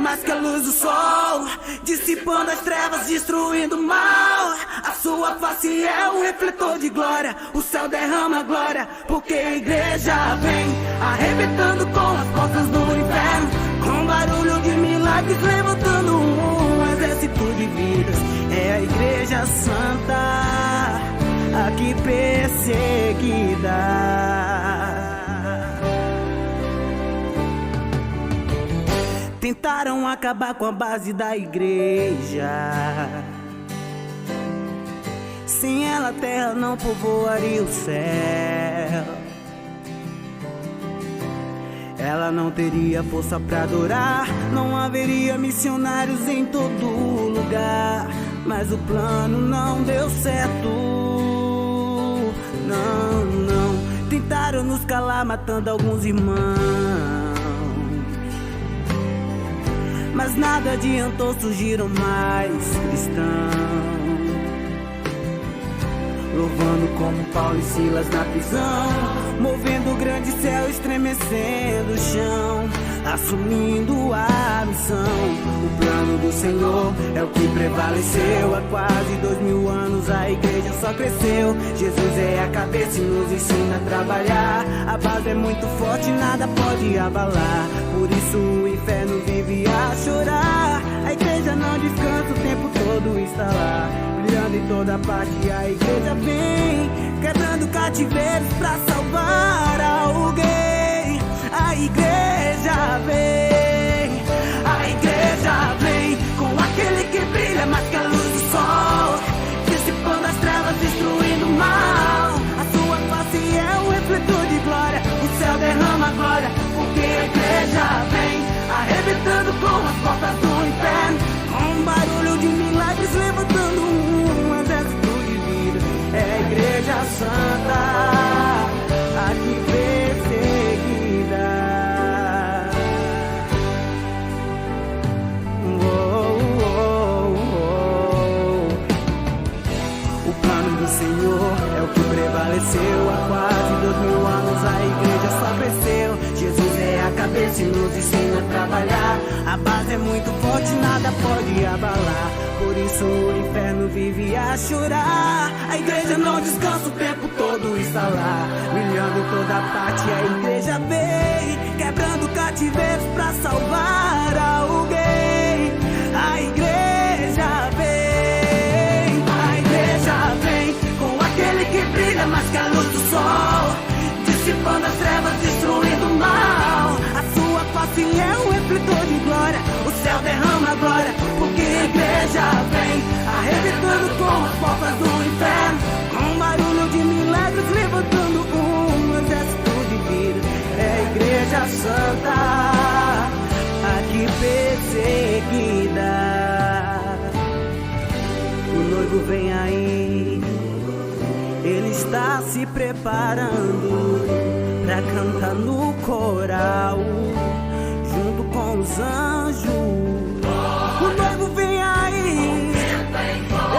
mais que a luz do sol, dissipando as trevas, destruindo o mal. A sua face é um refletor de glória, o céu derrama glória, porque a igreja vem arrebentando com as portas do inferno, com barulho de milagres, levantando um exército de vidas. É a igreja santa, aqui perseguida. Tentaram acabar com a base da igreja. Sem ela a terra não povoaria o céu. Ela não teria força pra adorar, não haveria missionários em todo lugar. Mas o plano não deu certo. Não, não. Tentaram nos calar matando alguns irmãos, mas nada adiantou, surgiram mais cristãos, louvando como Paulo e Silas na prisão, movendo o grande céu, estremecendo o chão, assumindo a missão. O plano do Senhor é o que prevaleceu. Há quase 2000 anos a igreja só cresceu. Jesus é a cabeça e nos ensina a trabalhar. A base é muito forte, nada pode abalar. Por isso o inferno vive a chorar. A igreja não descansa, o tempo todo está lá, brilhando em toda parte. A igreja vem quebrando cativeiros pra salvar alguém. A igreja vem, a igreja vem com aquele que brilha mais que a luz do sol, dissipando as trevas, destruindo o mal. A sua face é um refletor de glória, o céu derrama glória, porque a igreja vem arrebentando com as portas do inferno, com um barulho de milagres, levantando um exército de vida. É a igreja santa, aqui perseguida. O plano do Senhor é o que prevaleceu. Há quase 2000 anos a igreja só cresceu. Jesus é a cabeça e nos ensina a trabalhar. A base é muito forte, nada pode abalar. Por isso o inferno vive a chorar. A igreja não descansa, o tempo todo está lá, brilhando em toda parte. A igreja vem quebrando cativeiros pra salvar alguém. A igreja vem, a igreja vem com aquele que brilha mais que a luz do sol, dissipando as trevas, destruindo o mal. A sua face é um refletor de glória, o céu derrama glória, porque a igreja vem arrebentando com as portas do inferno, com um barulho de milagres, levantando um exército de vida. É a igreja santa, aqui perseguida. O noivo vem aí, ele está se preparando pra cantar no coral, junto com os anjos. O noivo vem aí,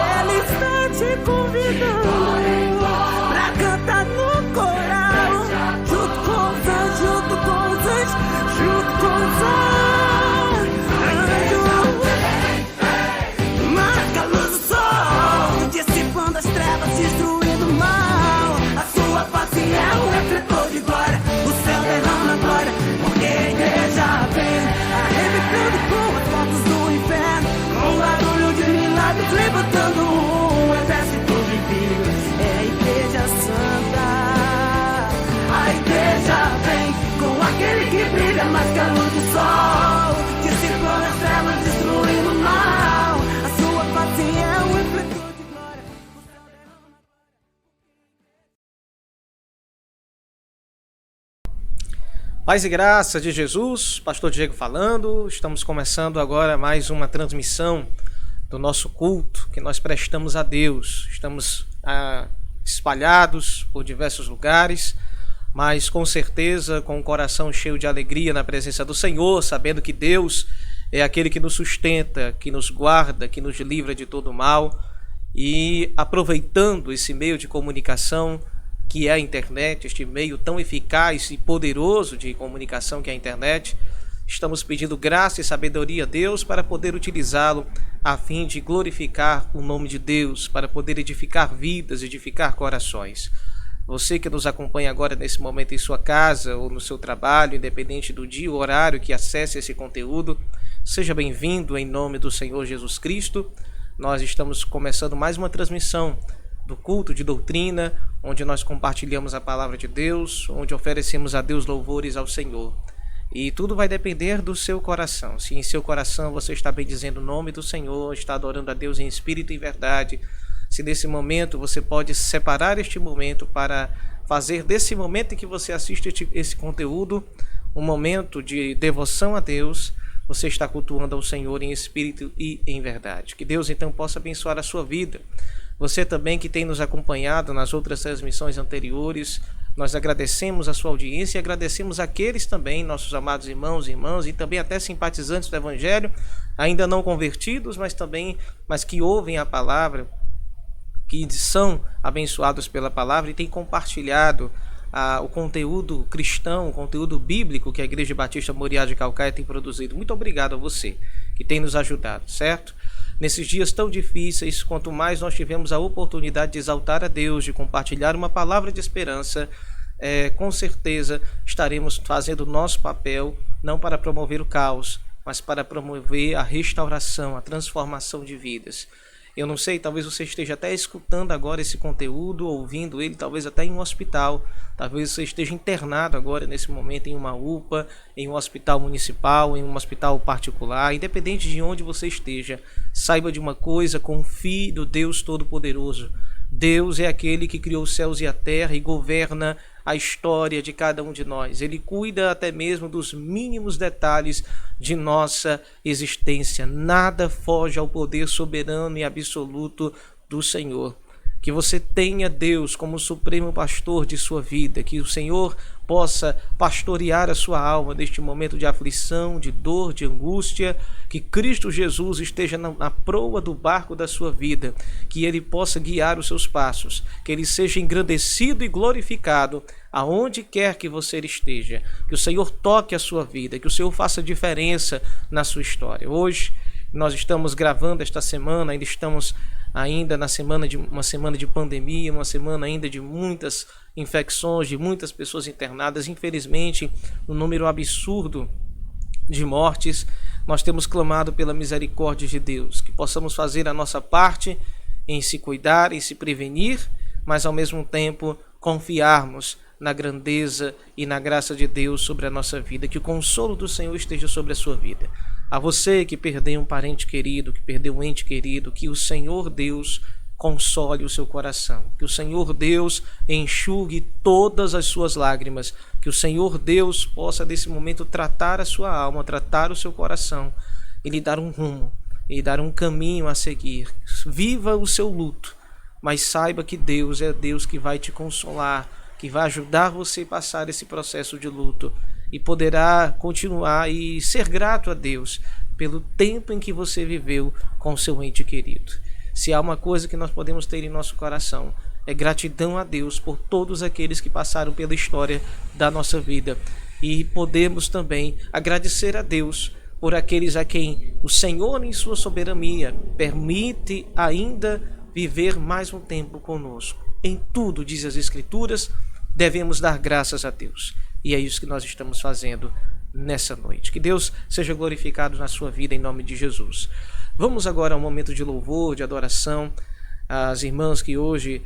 ele está te convidando pra cantar no coral, junto com os anjos, junto com os anjos, junto com os anjos. Marca a luz do sol, dissipando as trevas, destruindo o mal. A sua face é um refletor de glória, o céu derrama glória, porque a igreja vem arrebentando com as portas do inferno, com um barulho de milagres, levantando um exército de vidas. É a igreja santa, a igreja vem com aquele que brilha mais que a luz do sol, dissipando as trevas, destruindo o mal. A sua face é um refletor de glória, o céu derrama glória. Paz e graça de Jesus, Pastor Diego falando. Estamos começando agora mais uma transmissão do nosso culto que nós prestamos a Deus. Estamos espalhados por diversos lugares, mas com certeza com o coração cheio de alegria na presença do Senhor, sabendo que Deus é aquele que nos sustenta, que nos guarda, que nos livra de todo mal, e aproveitando esse meio de comunicação que é a internet, este meio tão eficaz e poderoso de comunicação que é a internet, Estamos pedindo graça e sabedoria a Deus para poder utilizá-lo a fim de glorificar o nome de Deus, para poder edificar vidas, edificar corações. Você que nos acompanha agora nesse momento em sua casa ou no seu trabalho, independente do dia ou horário que acesse esse conteúdo, seja bem-vindo em nome do Senhor Jesus Cristo. Nós estamos começando mais uma transmissão do culto de doutrina, onde nós compartilhamos a palavra de Deus, onde oferecemos a Deus louvores ao Senhor. E tudo vai depender do seu coração. Se em seu coração você está bendizendo o nome do Senhor, está adorando a Deus em espírito e verdade, se nesse momento você pode separar este momento para fazer desse momento em que você assiste esse conteúdo um momento de devoção a Deus, você está cultuando ao Senhor em espírito e em verdade. Que Deus então possa abençoar a sua vida. Você também que tem nos acompanhado nas outras transmissões anteriores, nós agradecemos a sua audiência e agradecemos aqueles também, nossos amados irmãos e irmãs, e também até simpatizantes do Evangelho, ainda não convertidos, mas que ouvem a palavra, que são abençoados pela palavra e têm compartilhado o conteúdo cristão, o conteúdo bíblico que a Igreja Batista Moriá de Calcaia tem produzido. Muito obrigado a você que tem nos ajudado, certo? Nesses dias tão difíceis, quanto mais nós tivemos a oportunidade de exaltar a Deus, de compartilhar uma palavra de esperança, com certeza estaremos fazendo o nosso papel, não para promover o caos, mas para promover a restauração, a transformação de vidas. Eu não sei, talvez você esteja até escutando agora esse conteúdo, ouvindo ele, talvez até em um hospital, talvez você esteja internado agora nesse momento em uma UPA, em um hospital municipal, em um hospital particular, independente de onde você esteja, saiba de uma coisa, confie no Deus Todo-Poderoso. Deus é aquele que criou os céus e a terra e governa a história de cada um de nós. Ele cuida até mesmo dos mínimos detalhes de nossa existência. Nada foge ao poder soberano e absoluto do Senhor. Que você tenha Deus como supremo pastor de sua vida, que o Senhor possa pastorear a sua alma neste momento de aflição, de dor, de angústia, que Cristo Jesus esteja na proa do barco da sua vida, que Ele possa guiar os seus passos, que Ele seja engrandecido e glorificado aonde quer que você esteja, que o Senhor toque a sua vida, que o Senhor faça diferença na sua história. Hoje nós estamos gravando esta semana, ainda na uma semana de pandemia, uma semana ainda de muitas infecções, de muitas pessoas internadas. Infelizmente, um número absurdo de mortes. Nós temos clamado pela misericórdia de Deus, que possamos fazer a nossa parte em se cuidar, em se prevenir, mas ao mesmo tempo confiarmos na grandeza e na graça de Deus sobre a nossa vida, que o consolo do Senhor esteja sobre a sua vida. A você que perdeu um parente querido, que perdeu um ente querido, que o Senhor Deus console o seu coração, que o Senhor Deus enxugue todas as suas lágrimas, que o Senhor Deus possa nesse momento tratar a sua alma, tratar o seu coração e lhe dar um rumo, e lhe dar um caminho a seguir. Viva o seu luto, mas saiba que Deus é Deus que vai te consolar, que vai ajudar você a passar esse processo de luto e poderá continuar e ser grato a Deus pelo tempo em que você viveu com seu ente querido. Se há uma coisa que nós podemos ter em nosso coração, é gratidão a Deus por todos aqueles que passaram pela história da nossa vida. E podemos também agradecer a Deus por aqueles a quem o Senhor, em sua soberania, permite ainda viver mais um tempo conosco. Em tudo, diz as Escrituras, devemos dar graças a Deus. E é isso que nós estamos fazendo nessa noite. Que Deus seja glorificado na sua vida em nome de Jesus. Vamos agora a um momento de louvor, de adoração. As irmãs que hoje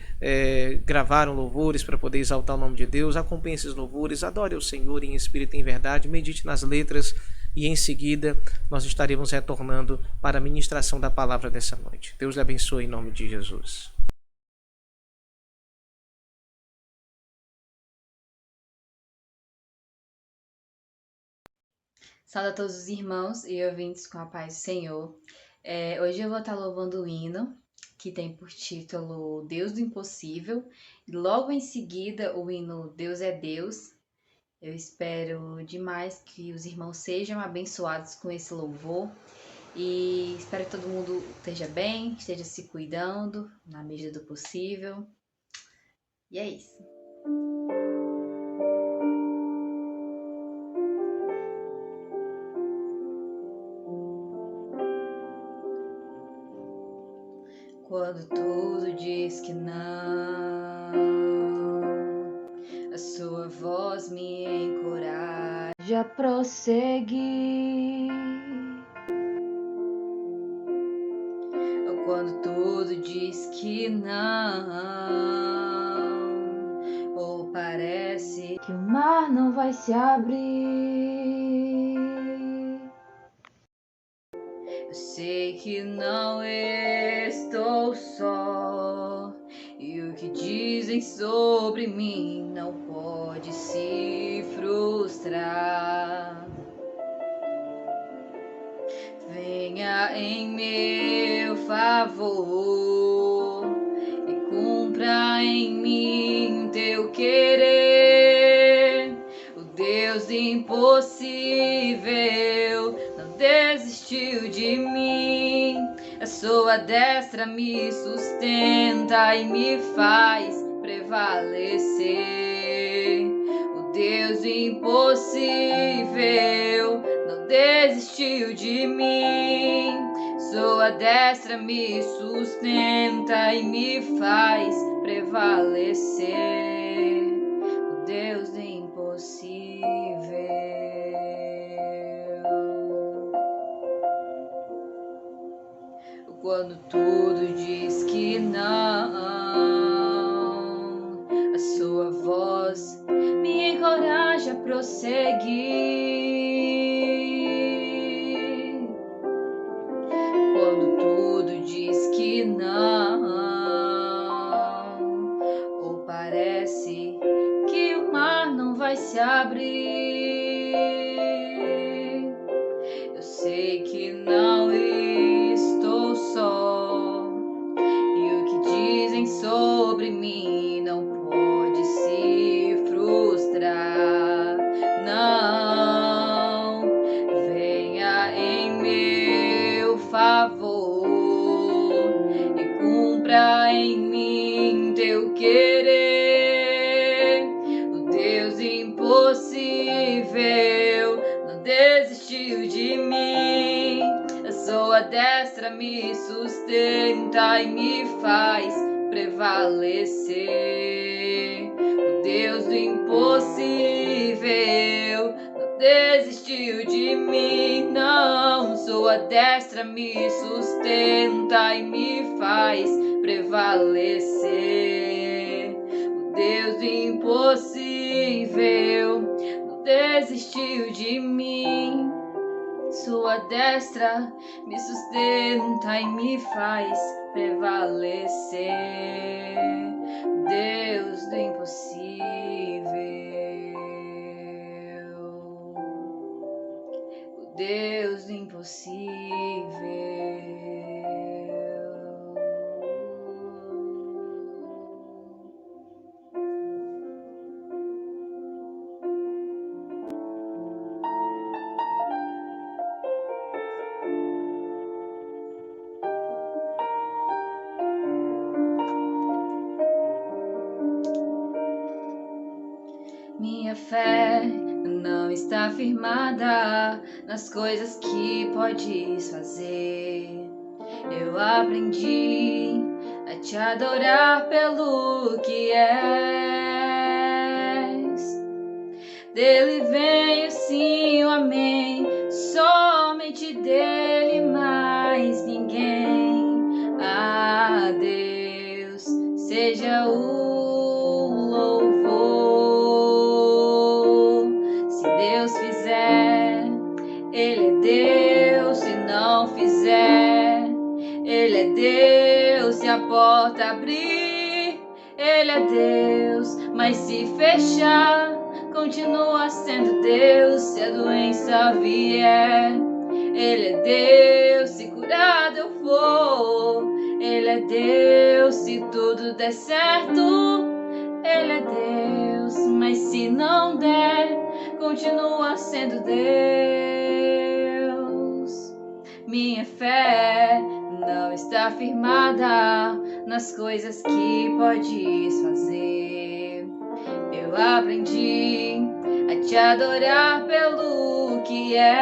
gravaram louvores para poder exaltar o nome de Deus, acompanhe esses louvores, adore o Senhor em espírito e em verdade, medite nas letras e em seguida nós estaremos retornando para a ministração da palavra dessa noite. Deus lhe abençoe em nome de Jesus. Salve a todos os irmãos e ouvintes com a paz do Senhor. Hoje eu vou estar louvando o hino que tem por título Deus do Impossível. E logo em seguida o hino Deus é Deus. Eu espero demais que os irmãos sejam abençoados com esse louvor. E espero que todo mundo esteja bem, esteja se cuidando na medida do possível. E é isso. Quando tudo diz que não, a sua voz me encoraja a prosseguir. Quando tudo diz que não, ou parece que o mar não vai se abrir, eu sei que não estou só, e o que dizem sobre mim não pode se frustrar. Venha em meu favor e cumpra em mim teu querer. O Deus impossível não desistiu de mim. A sua destra me sustenta e me faz prevalecer. O Deus impossível não desistiu de mim. Sua destra me sustenta e me faz prevalecer. O Deus do impossível. Quando tudo diz que não, a sua voz me encoraja a prosseguir. Quando tudo diz que não, ou parece que o mar não vai se abrir, eu sei que não estou só, e o que dizem sobre mim não pode se frustrar. Não, venha em meu favor e cumpra em mim teu querer. O Deus impossível não desistiu de mim. A sua destra me sustenta e me faz prevalecer. O Deus do impossível não desistiu de mim, não. Sua destra me sustenta e me faz prevalecer. O Deus do impossível não desistiu de mim. Sua destra me sustenta e me faz prevalecer. Deus do impossível, o Deus do impossível. Minha fé não está firmada nas coisas que podes fazer. Eu aprendi a te adorar pelo que és. Dele vem o sim, o amém, somente dele, mais ninguém. A Deus seja o louvor. Se Deus fizer, Ele é Deus. Se não fizer, Ele é Deus. Se a porta abrir, Ele é Deus. Mas se fechar, continua sendo Deus. Se a doença vier, Ele é Deus. Se curado eu for, Ele é Deus. Se tudo der certo, Ele é Deus. Mas se não der, continua sendo Deus. Minha fé não está firmada nas coisas que podes fazer. Eu aprendi a te adorar pelo que és.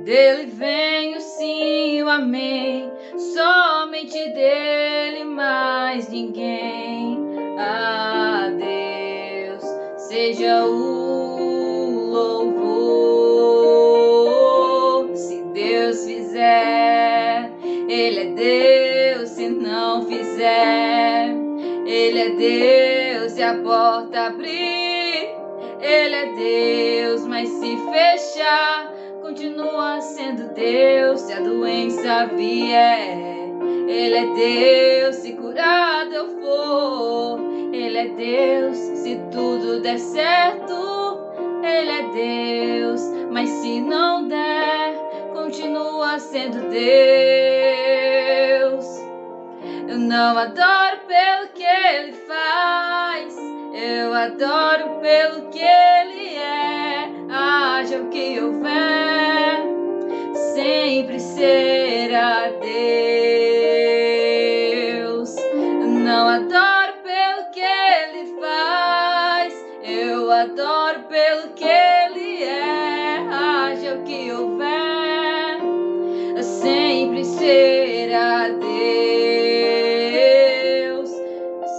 Dele vem o sim, o amém, somente dele, mais ninguém. A Deus seja o louvor. Se Deus fizer, ele é Deus. Se não fizer, ele é Deus. Se a porta abrir, ele é Deus. Mas se fechar, continua sendo Deus. Se a doença vier, ele é Deus. Se curado eu for, ele é Deus. Se tudo der certo, ele é Deus. Mas se não der, continua sendo Deus. Eu não adoro pelo que ele faz, eu adoro pelo que ele é. Haja o que houver, sempre será Deus. Eu não adoro pelo que ele faz, eu adoro pelo que ele é. Haja o que houver, sempre será Deus.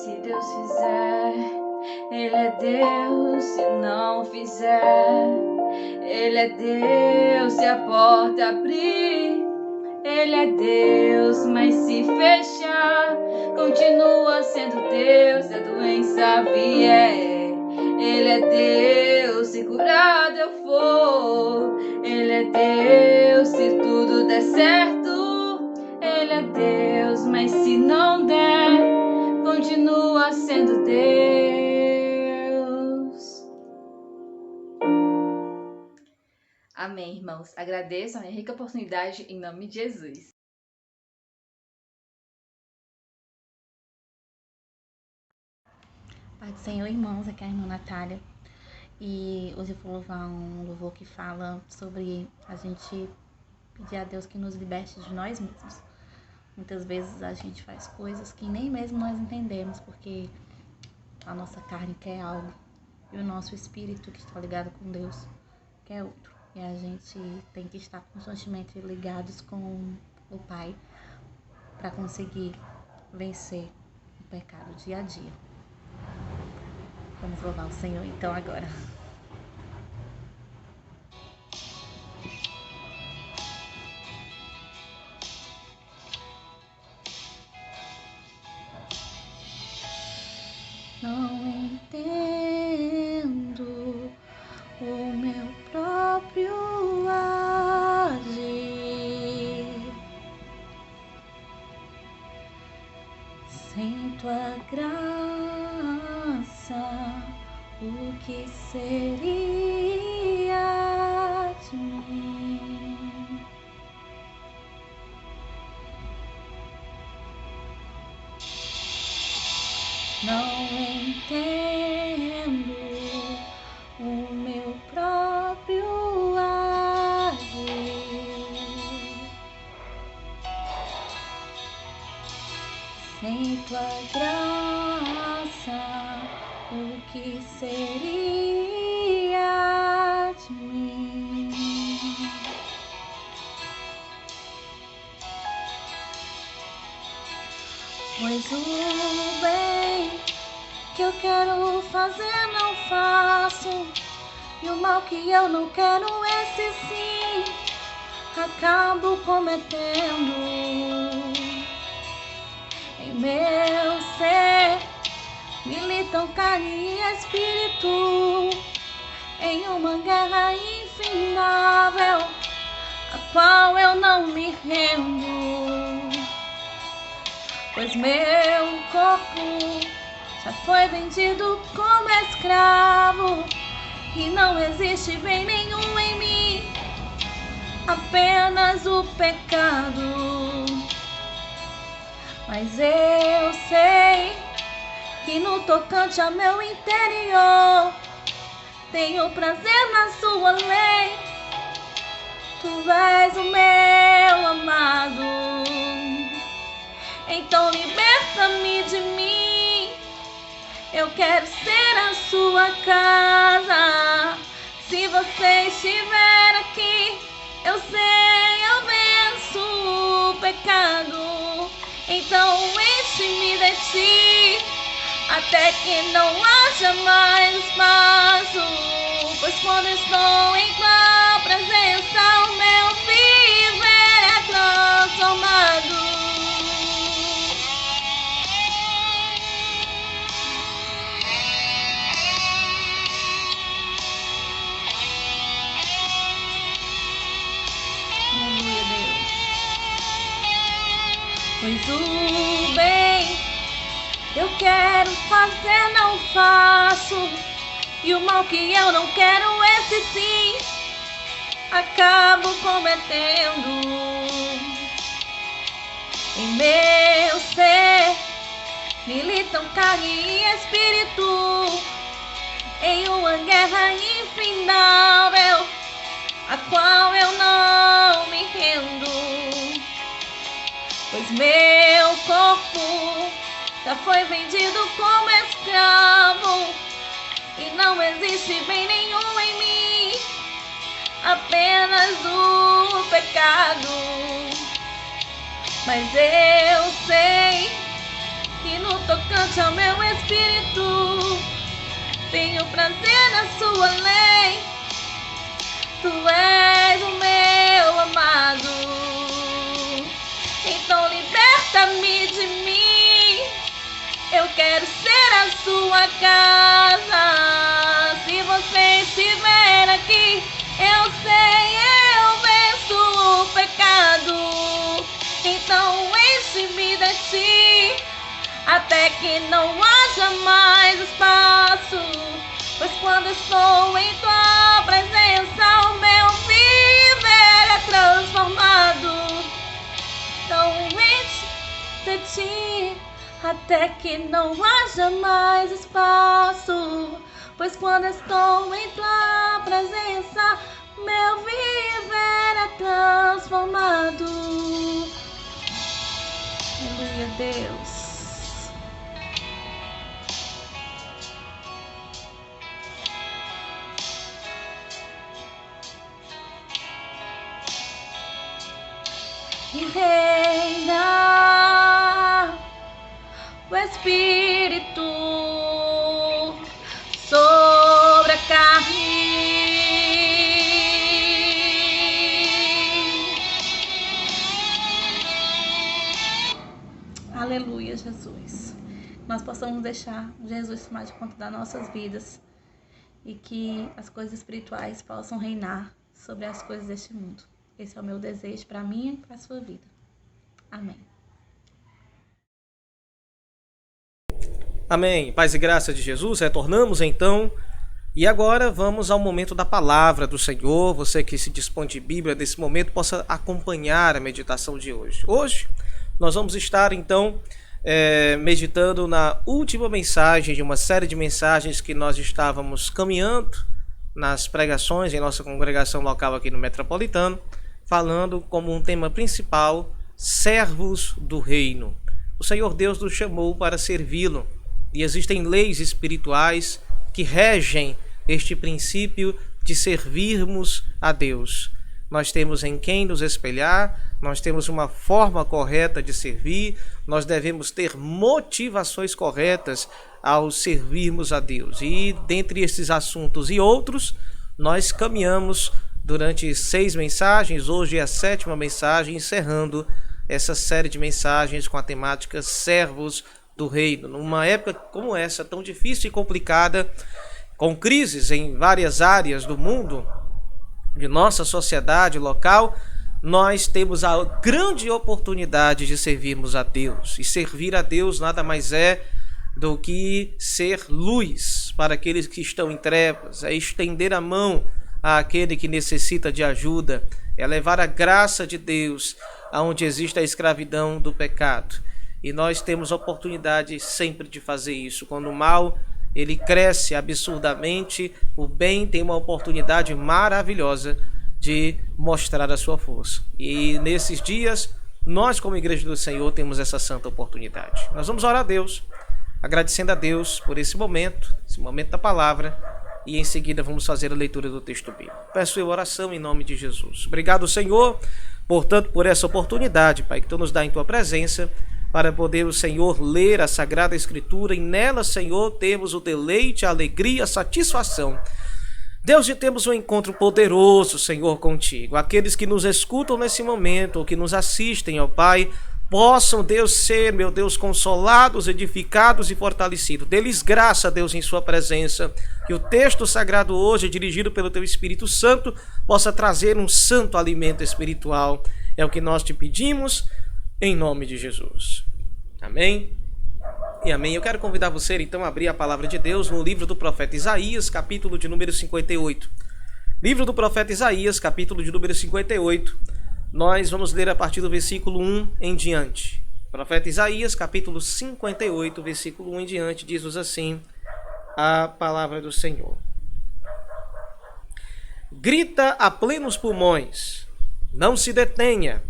Se Deus fizer, ele é Deus. Se não fizer, ele é Deus. Se a porta abrir, ele é Deus. Mas se fechar, continua sendo Deus. Se a doença vier, ele é Deus. Se curado eu for, ele é Deus. Se tudo der certo, ele é Deus. Mas se não der, continua sendo Deus. Amém, irmãos. Agradeço a minha rica oportunidade em nome de Jesus. Pai do Senhor, irmãos, aqui é a irmã Natália. E hoje eu vou louvar um louvor que fala sobre a gente pedir a Deus que nos liberte de nós mesmos. Muitas vezes a gente faz coisas que nem mesmo nós entendemos, porque a nossa carne quer algo e o nosso espírito, que está ligado com Deus, quer outro. E a gente tem que estar constantemente ligados com o Pai para conseguir vencer o pecado dia a dia. Vamos louvar o Senhor então agora. Não entendo o meu próprio agir sem tua graça. O que seria de mim? Não entendo o meu próprio agir sem tua graça. O que seria de mim? Pois o bem que eu quero fazer não faço, e o mal que eu não quero, esse sim acabo cometendo. Em meu ser militam carne e espírito, em uma guerra infindável, a qual eu não me rendo. Pois meu corpo já foi vendido como escravo, e não existe bem nenhum em mim, apenas o pecado. Mas eu sei que no tocante ao meu interior tenho prazer na sua lei. Tu és o meu amado, então liberta-me de mim. Eu quero ser a sua casa. Se você estiver aqui, eu sei, eu venço. pecado. Então enche-me de ti, até que não haja mais espaço. Pois quando estou em tua presença, o meu viver é transformado. Pois o bem eu quero fazer, não faço, e o mal que eu não quero, esse sim, acabo cometendo. Em meu ser militam carne e espírito, em uma guerra infindável, a qual eu não me rendo. Pois meu corpo já foi vendido como escravo, e não existe bem nenhum em mim, apenas o pecado. Mas eu sei que no tocante ao meu espírito, tenho prazer na sua lei. Tu és o meu amado. Então liberta-me de mim, eu quero ser a sua casa. Se você estiver aqui, eu sei, eu venço o pecado. Então enche-me de ti, até que não haja mais espaço. Pois quando estou em tua presença, o meu viver é transformado. Então enche de ti, até que não haja mais espaço. Pois quando estou em tua presença, meu viver é transformado. Aleluia, Deus. E reina o Espírito sobre a carne. Aleluia, Jesus. Nós possamos deixar Jesus tomar de conta das nossas vidas e que as coisas espirituais possam reinar sobre as coisas deste mundo. Esse é o meu desejo para mim e para a sua vida. Amém. Amém. Paz e graça de Jesus. Retornamos então. E agora vamos ao momento da palavra do Senhor. Você que se dispõe de Bíblia nesse momento possa acompanhar a meditação de hoje. Hoje nós vamos estar então meditando na última mensagem de uma série de mensagens que nós estávamos caminhando nas pregações em nossa congregação local aqui no Metropolitano, falando como um tema principal, servos do reino. O Senhor Deus nos chamou para servi-lo e existem leis espirituais que regem este princípio de servirmos a Deus. Nós temos em quem nos espelhar, nós temos uma forma correta de servir, nós devemos ter motivações corretas ao servirmos a Deus. E dentre esses assuntos e outros, nós caminhamos durante 6 mensagens, hoje é a 7ª mensagem, encerrando essa série de mensagens com a temática Servos do Reino. Numa época como essa, tão difícil e complicada, com crises em várias áreas do mundo, de nossa sociedade local, nós temos a grande oportunidade de servirmos a Deus. E servir a Deus nada mais é do que ser luz para aqueles que estão em trevas, é estender a mão àquele que necessita de ajuda, é levar a graça de Deus aonde existe a escravidão do pecado. E nós temos a oportunidade sempre de fazer isso. Quando o mal ele cresce absurdamente, o bem tem uma oportunidade maravilhosa de mostrar a sua força. E nesses dias, nós como Igreja do Senhor temos essa santa oportunidade. Nós vamos orar a Deus, agradecendo a Deus por esse momento da palavra, e em seguida vamos fazer a leitura do texto bíblico. Peço eu oração em nome de Jesus. Obrigado, Senhor, Portanto, por essa oportunidade, Pai, que Tu nos dá em Tua presença, para poder o Senhor ler a Sagrada Escritura e nela, Senhor, temos o deleite, a alegria, a satisfação. Deus, e temos um encontro poderoso, Senhor, contigo. Aqueles que nos escutam nesse momento, ou que nos assistem, ó Pai, possam, Deus, ser, meu Deus, consolados, edificados e fortalecidos. Dê-lhes graça, Deus, em sua presença. Que o texto sagrado hoje, dirigido pelo Teu Espírito Santo, possa trazer um santo alimento espiritual. É o que nós te pedimos, em nome de Jesus. Amém e amém. Eu quero convidar você, então, a abrir a palavra de Deus no livro do profeta Isaías, capítulo de número 58. Livro do profeta Isaías, capítulo de número 58. Nós vamos ler a partir do versículo 1 em diante. Profeta Isaías, capítulo 58, versículo 1 em diante, diz-nos assim a palavra do Senhor. Grita a plenos pulmões, não se detenha,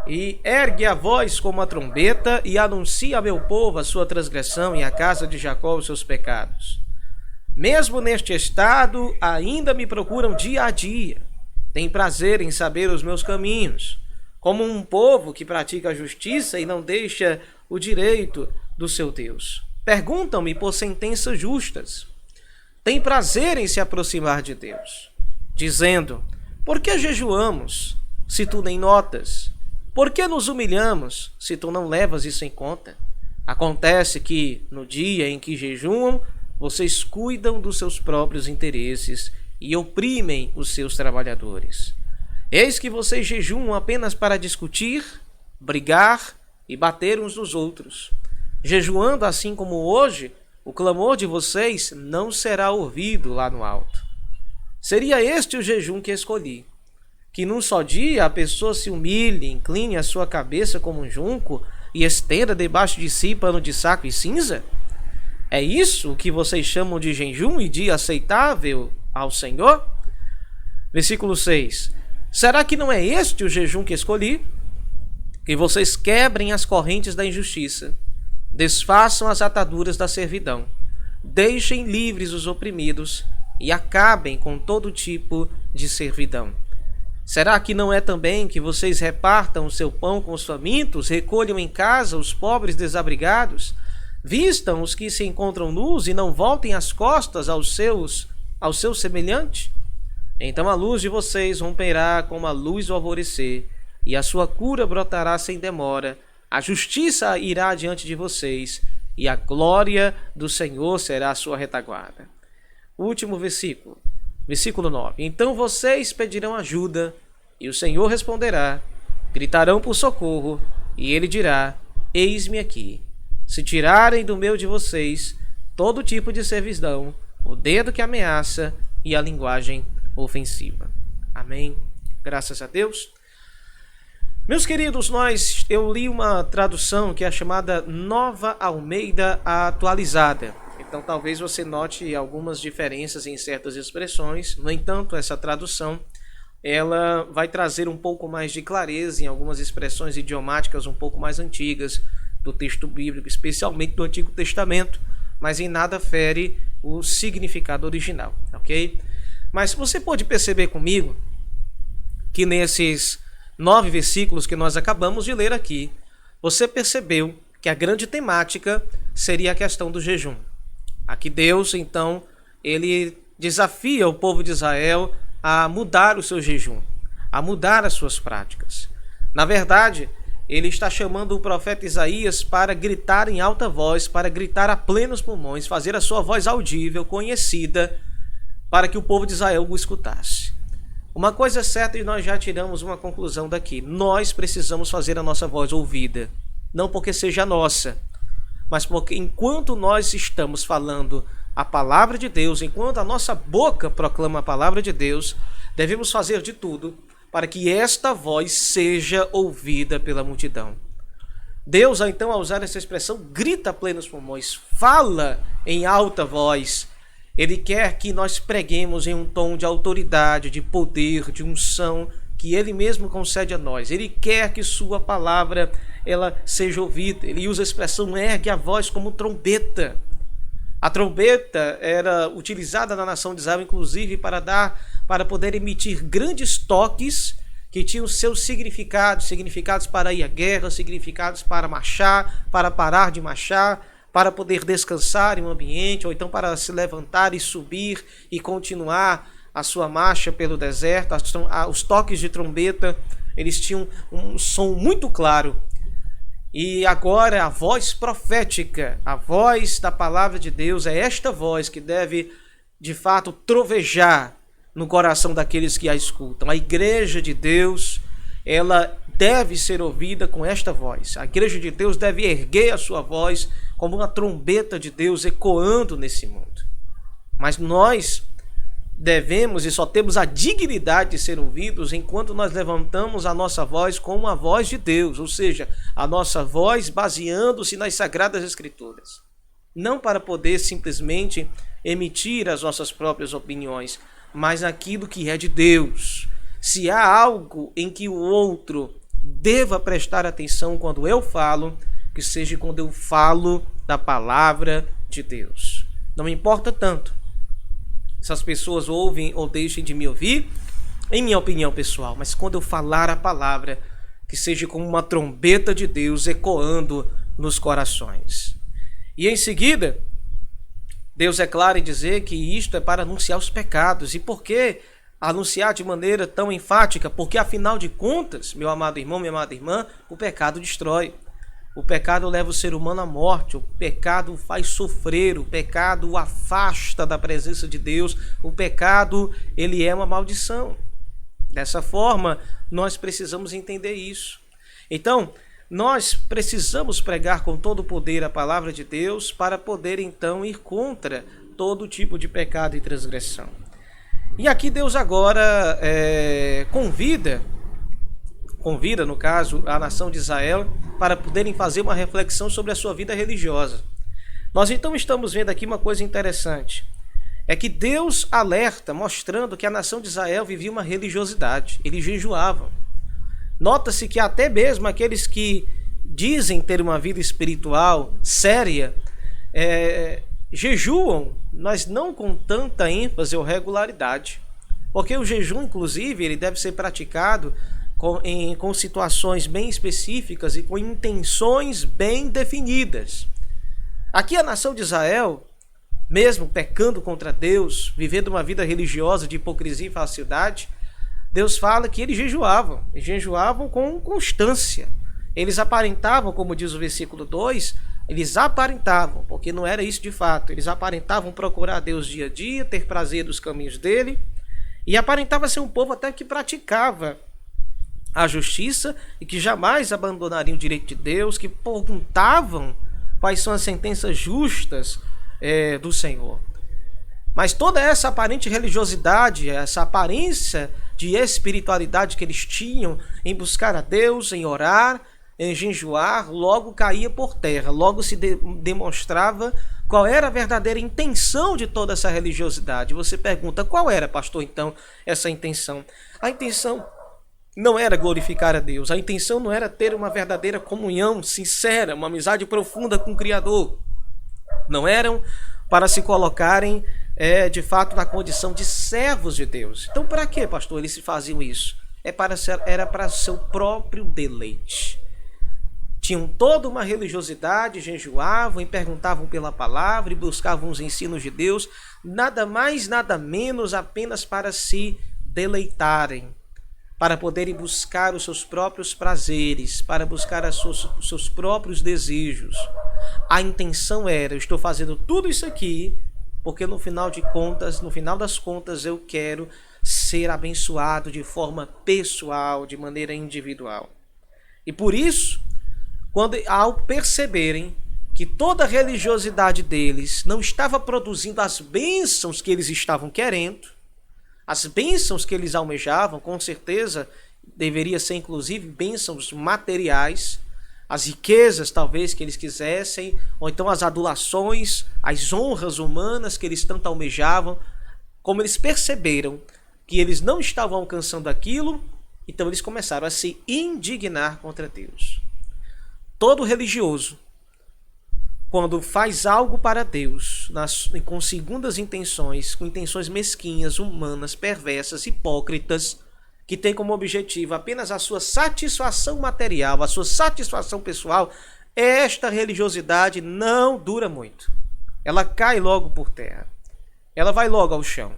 e ergue a voz como a trombeta, e anuncia a meu povo a sua transgressão, e à casa de Jacó os seus pecados. Mesmo neste estado, ainda me procuram dia a dia. Tem prazer em saber os meus caminhos, como um povo que pratica a justiça e não deixa o direito do seu Deus. Perguntam-me por sentenças justas. Tem prazer em se aproximar de Deus, dizendo: por que jejuamos, se tu nem notas? Por que nos humilhamos, se tu não levas isso em conta? Acontece que, no dia em que jejuam, vocês cuidam dos seus próprios interesses e oprimem os seus trabalhadores. Eis que vocês jejuam apenas para discutir, brigar e bater uns nos outros. Jejuando assim como hoje, o clamor de vocês não será ouvido lá no alto. Seria este o jejum que escolhi: que num só dia a pessoa se humilhe, incline a sua cabeça como um junco e estenda debaixo de si pano de saco e cinza? É isso o que vocês chamam de jejum e dia aceitável ao Senhor? Versículo 6. Será que não é este o jejum que escolhi? Que vocês quebrem as correntes da injustiça, desfaçam as ataduras da servidão, deixem livres os oprimidos e acabem com todo tipo de servidão. Será que não é também que vocês repartam o seu pão com os famintos, recolham em casa os pobres desabrigados, vistam os que se encontram nus e não voltem as costas ao seu semelhante? Então a luz de vocês romperá como a luz do alvorecer, e a sua cura brotará sem demora, a justiça irá diante de vocês, e a glória do Senhor será a sua retaguarda. Último versículo, versículo 9. Então vocês pedirão ajuda, e o Senhor responderá, gritarão por socorro, e ele dirá: eis-me aqui. Se tirarem do meio de vocês todo tipo de servidão, o dedo que ameaça e a linguagem ofensiva. Amém. Graças a Deus. Meus queridos, eu li uma tradução que é a chamada Nova Almeida Atualizada. Então talvez você note algumas diferenças em certas expressões. No entanto, essa tradução ela vai trazer um pouco mais de clareza em algumas expressões idiomáticas um pouco mais antigas do texto bíblico, especialmente do Antigo Testamento, mas em nada fere o significado original, ok? Mas você pode perceber comigo que nesses 9 versículos que nós acabamos de ler aqui, você percebeu que a grande temática seria a questão do jejum. Aqui Deus, então, ele desafia o povo de Israel a mudar o seu jejum, a mudar as suas práticas. Na verdade, ele está chamando o profeta Isaías para gritar em alta voz, para gritar a plenos pulmões, fazer a sua voz audível, conhecida, para que o povo de Israel o escutasse. Uma coisa é certa, e nós já tiramos uma conclusão daqui: nós precisamos fazer a nossa voz ouvida, não porque seja nossa, mas porque enquanto nós estamos falando a palavra de Deus, enquanto a nossa boca proclama a palavra de Deus, devemos fazer de tudo para que esta voz seja ouvida pela multidão. Deus, então, ao usar essa expressão, grita a plenos pulmões, fala em alta voz. Ele quer que nós preguemos em um tom de autoridade, de poder, de unção, que Ele mesmo concede a nós. Ele quer que sua palavra ela seja ouvida. Ele usa a expressão ergue a voz como trombeta. A trombeta era utilizada na nação de Israel, inclusive, para poder emitir grandes toques que tinham seus significados, significados para ir à guerra, significados para marchar, para parar de marchar, para poder descansar em um ambiente, ou então para se levantar e subir e continuar a sua marcha pelo deserto. Os toques de trombeta, eles tinham um som muito claro. E agora a voz profética, a voz da palavra de Deus, é esta voz que deve de fato trovejar no coração daqueles que a escutam. A igreja de Deus, ela deve ser ouvida com esta voz. A igreja de Deus deve erguer a sua voz como uma trombeta de Deus ecoando nesse mundo. Mas nós devemos e só temos a dignidade de ser ouvidos enquanto nós levantamos a nossa voz como a voz de Deus, ou seja, a nossa voz baseando-se nas Sagradas Escrituras. Não para poder simplesmente emitir as nossas próprias opiniões, mas naquilo que é de Deus. Se há algo em que o outro deva prestar atenção quando eu falo, que seja quando eu falo da palavra de Deus. Não me importa tanto se as pessoas ouvem ou deixem de me ouvir, em minha opinião pessoal, mas quando eu falar a palavra, que seja como uma trombeta de Deus ecoando nos corações. E em seguida, Deus é claro em dizer que isto é para anunciar os pecados. E por que anunciar de maneira tão enfática? Porque afinal de contas, meu amado irmão, minha amada irmã, o pecado destrói. O pecado leva o ser humano à morte, o pecado faz sofrer, o pecado o afasta da presença de Deus, o pecado, ele é uma maldição. Dessa forma, nós precisamos entender isso. Então, nós precisamos pregar com todo o poder a palavra de Deus para poder então ir contra todo tipo de pecado e transgressão. E aqui Deus agora convida, no caso, a nação de Israel para poderem fazer uma reflexão sobre a sua vida religiosa. Nós então estamos vendo aqui uma coisa interessante. É que Deus alerta, mostrando que a nação de Israel vivia uma religiosidade. Eles jejuavam. Nota-se que até mesmo aqueles que dizem ter uma vida espiritual séria, jejuam, mas não com tanta ênfase ou regularidade. Porque o jejum, inclusive, ele deve ser praticado com situações bem específicas e com intenções bem definidas. Aqui a nação de Israel, mesmo pecando contra Deus, vivendo uma vida religiosa de hipocrisia e falsidade, Deus fala que eles jejuavam com constância. Eles aparentavam, como diz o versículo 2, eles aparentavam, porque não era isso de fato. Eles aparentavam procurar Deus dia a dia, ter prazer dos caminhos dele, e aparentava ser um povo até que praticava a justiça e que jamais abandonariam o direito de Deus, que perguntavam quais são as sentenças justas do Senhor. Mas toda essa aparente religiosidade, essa aparência de espiritualidade que eles tinham em buscar a Deus, em orar, em jejuar, logo caía por terra, logo se demonstrava qual era a verdadeira intenção de toda essa religiosidade. Você pergunta, qual era, pastor, então, essa intenção? A intenção não era glorificar a Deus, a intenção não era ter uma verdadeira comunhão sincera, uma amizade profunda com o Criador. Não eram para se colocarem de fato na condição de servos de Deus. Então para que, pastor, eles faziam isso? Era para seu próprio deleite. Tinham toda uma religiosidade, jejuavam e perguntavam pela palavra e buscavam os ensinos de Deus, nada mais, nada menos, apenas para se deleitarem, para poderem buscar os seus próprios prazeres, para buscar os seus próprios desejos. A intenção era, eu estou fazendo tudo isso aqui porque no final das contas eu quero ser abençoado de forma pessoal, de maneira individual. E por isso, ao perceberem que toda a religiosidade deles não estava produzindo as bênçãos que eles estavam querendo, as bênçãos que eles almejavam, com certeza deveria ser inclusive bênçãos materiais, as riquezas talvez que eles quisessem, ou então as adulações, as honras humanas que eles tanto almejavam. Como eles perceberam que eles não estavam alcançando aquilo, então eles começaram a se indignar contra Deus. Todo religioso, quando faz algo para Deus, com segundas intenções, com intenções mesquinhas, humanas, perversas, hipócritas, que tem como objetivo apenas a sua satisfação material, a sua satisfação pessoal, esta religiosidade não dura muito. Ela cai logo por terra. Ela vai logo ao chão.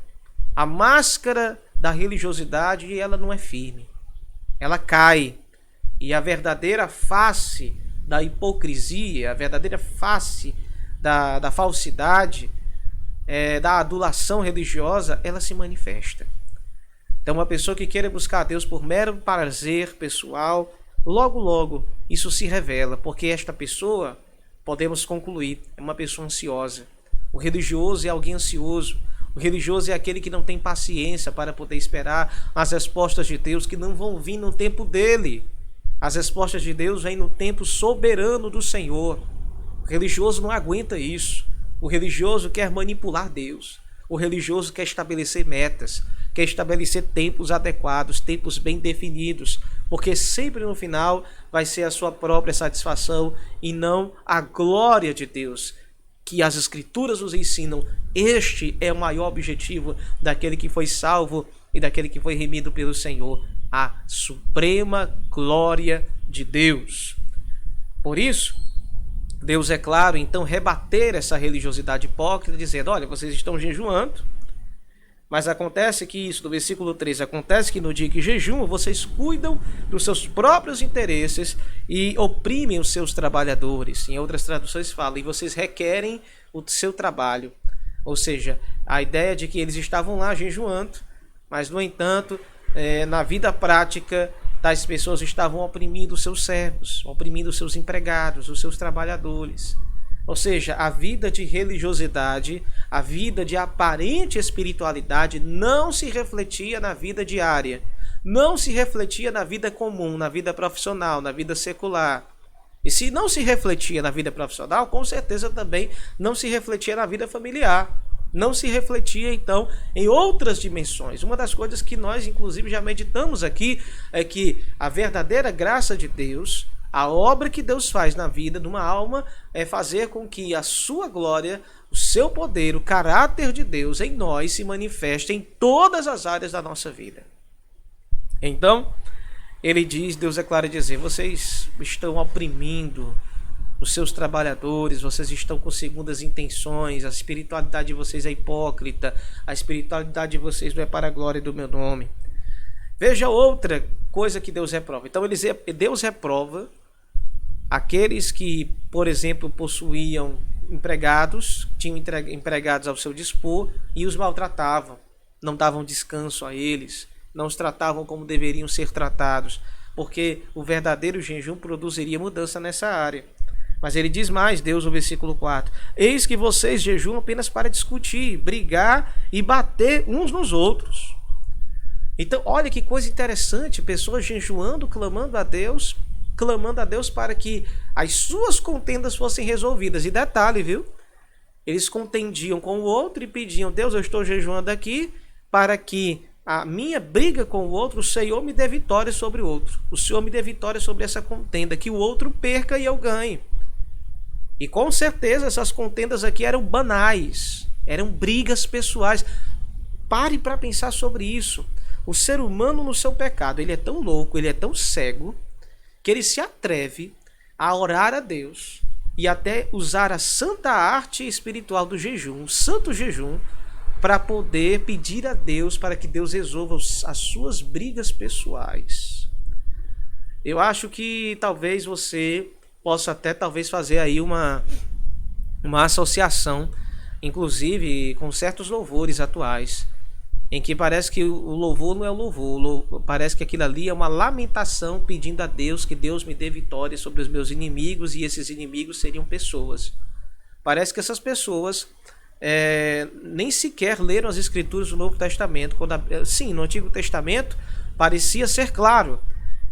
A máscara da religiosidade, ela não é firme. Ela cai. E a verdadeira face da hipocrisia, a verdadeira face da falsidade, da adulação religiosa, ela se manifesta. Então, uma pessoa que queira buscar a Deus por mero prazer pessoal, logo isso se revela, porque esta pessoa, podemos concluir, é uma pessoa ansiosa. O religioso é alguém ansioso. O religioso é aquele que não tem paciência para poder esperar as respostas de Deus, que não vão vir no tempo dele. As respostas de Deus vêm no tempo soberano do Senhor. O religioso não aguenta isso. O religioso quer manipular Deus. O religioso quer estabelecer metas, quer estabelecer tempos adequados, tempos bem definidos, porque sempre no final vai ser a sua própria satisfação e não a glória de Deus, que as Escrituras nos ensinam. Este é o maior objetivo daquele que foi salvo e daquele que foi remido pelo Senhor, a suprema glória de Deus. Por isso, Deus, é claro, então rebater essa religiosidade hipócrita, dizendo: olha, vocês estão jejuando, mas acontece que isso, do versículo 3, acontece que no dia que jejuam, vocês cuidam dos seus próprios interesses e oprimem os seus trabalhadores. Em outras traduções fala, e vocês requerem o seu trabalho. Ou seja, a ideia de que eles estavam lá jejuando, mas no entanto, na vida prática, tais pessoas estavam oprimindo os seus servos, oprimindo os seus empregados, os seus trabalhadores. Ou seja, a vida de religiosidade, a vida de aparente espiritualidade não se refletia na vida diária, não se refletia na vida comum, na vida profissional, na vida secular. E se não se refletia na vida profissional, com certeza também não se refletia na vida familiar. Não se refletia, então, em outras dimensões. Uma das coisas que nós, inclusive, já meditamos aqui é que a verdadeira graça de Deus, a obra que Deus faz na vida de uma alma, é fazer com que a sua glória, o seu poder, o caráter de Deus em nós se manifeste em todas as áreas da nossa vida. Então, ele diz, Deus é claro em dizer, vocês estão oprimindo os seus trabalhadores, vocês estão com segundas intenções, a espiritualidade de vocês é hipócrita, a espiritualidade de vocês não é para a glória do meu nome. Veja outra coisa que Deus reprova. Então Deus reprova aqueles que, por exemplo, possuíam empregados, tinham empregados ao seu dispor e os maltratavam, não davam descanso a eles, não os tratavam como deveriam ser tratados, porque o verdadeiro jejum produziria mudança nessa área. Mas ele diz mais, Deus, no versículo 4, eis que vocês jejuam apenas para discutir, brigar e bater uns nos outros. Então, olha que coisa interessante, pessoas jejuando, clamando a Deus para que as suas contendas fossem resolvidas. E detalhe, viu? Eles contendiam com o outro e pediam, Deus, eu estou jejuando aqui para que a minha briga com o outro, o Senhor me dê vitória sobre o outro. O Senhor me dê vitória sobre essa contenda, que o outro perca e eu ganhe. E com certeza essas contendas aqui eram banais, eram brigas pessoais. Pare para pensar sobre isso. O ser humano no seu pecado, ele é tão louco, ele é tão cego, que ele se atreve a orar a Deus e até usar a santa arte espiritual do jejum, o santo jejum, para poder pedir a Deus para que Deus resolva as suas brigas pessoais. Eu acho que talvez você possa até fazer aí uma associação, inclusive com certos louvores atuais, em que parece que o louvor não é o louvor, parece que aquilo ali é uma lamentação pedindo a Deus que Deus me dê vitória sobre os meus inimigos, e esses inimigos seriam pessoas. Parece que essas pessoas nem sequer leram as Escrituras do Novo Testamento. Sim, no Antigo Testamento parecia ser claro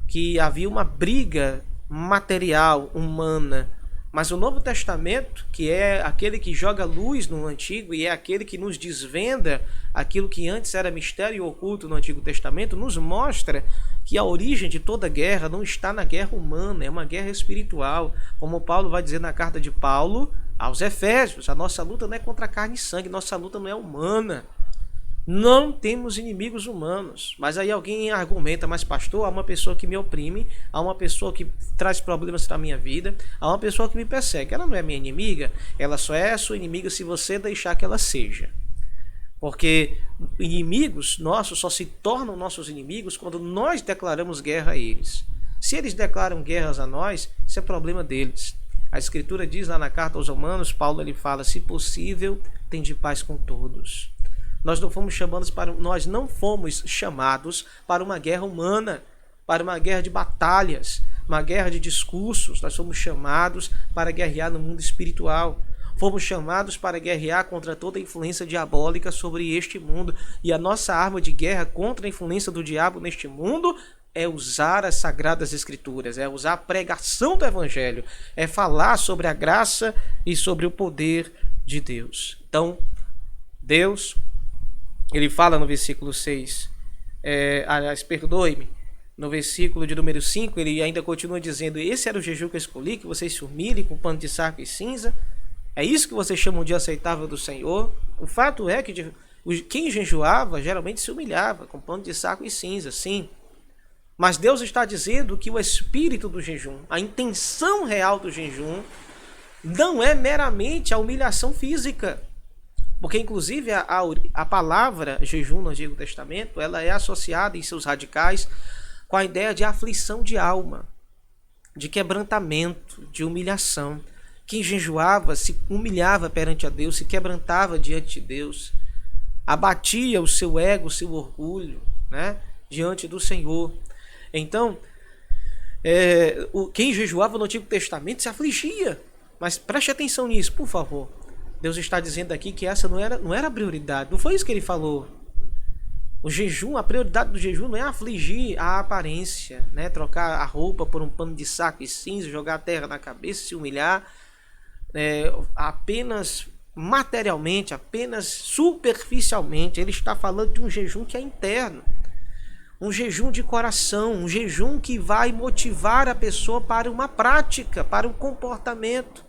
que havia uma briga material, humana, mas o Novo Testamento, que é aquele que joga luz no Antigo e é aquele que nos desvenda aquilo que antes era mistério e oculto no Antigo Testamento, nos mostra que a origem de toda guerra não está na guerra humana, é uma guerra espiritual, como Paulo vai dizer na carta de Paulo aos Efésios. A nossa luta não é contra carne e sangue, nossa luta não é humana. Não temos inimigos humanos. Mas aí alguém argumenta, mas pastor, há uma pessoa que me oprime, há uma pessoa que traz problemas para a minha vida, há uma pessoa que me persegue. Ela não é minha inimiga, ela só é sua inimiga se você deixar que ela seja. Porque inimigos nossos só se tornam nossos inimigos quando nós declaramos guerra a eles. Se eles declaram guerras a nós, isso é problema deles. A Escritura diz lá na carta aos Romanos, Paulo ele fala, se possível, tende paz com todos. Nós não fomos chamados para uma guerra humana, para uma guerra de batalhas, uma guerra de discursos. Nós fomos chamados para guerrear no mundo espiritual. Fomos chamados para guerrear contra toda a influência diabólica sobre este mundo. E a nossa arma de guerra contra a influência do diabo neste mundo é usar as Sagradas Escrituras, é usar a pregação do Evangelho, é falar sobre a graça e sobre o poder de Deus. Então, Deus, ele fala no versículo 6, perdoe-me, no versículo de número 5, ele ainda continua dizendo, esse era o jejum que eu escolhi, que vocês se humilhem com pano de saco e cinza. É isso que vocês chamam de aceitável do Senhor? O fato é que quem jejuava geralmente se humilhava com pano de saco e cinza, sim. Mas Deus está dizendo que o espírito do jejum, a intenção real do jejum, não é meramente a humilhação física. Porque, inclusive, a palavra jejum no Antigo Testamento, ela é associada em seus radicais com a ideia de aflição de alma, de quebrantamento, de humilhação. Quem jejuava se humilhava perante a Deus, se quebrantava diante de Deus, abatia o seu ego, o seu orgulho, né, diante do Senhor. Então, quem jejuava no Antigo Testamento se afligia. Mas preste atenção nisso, por favor. Deus está dizendo aqui que essa não era a prioridade. Não foi isso que ele falou. O jejum, a prioridade do jejum não é afligir a aparência, né? Trocar a roupa por um pano de saco e cinza, jogar a terra na cabeça, se humilhar apenas materialmente, apenas superficialmente. Ele está falando de um jejum que é interno. Um jejum de coração, um jejum que vai motivar a pessoa para uma prática, para um comportamento.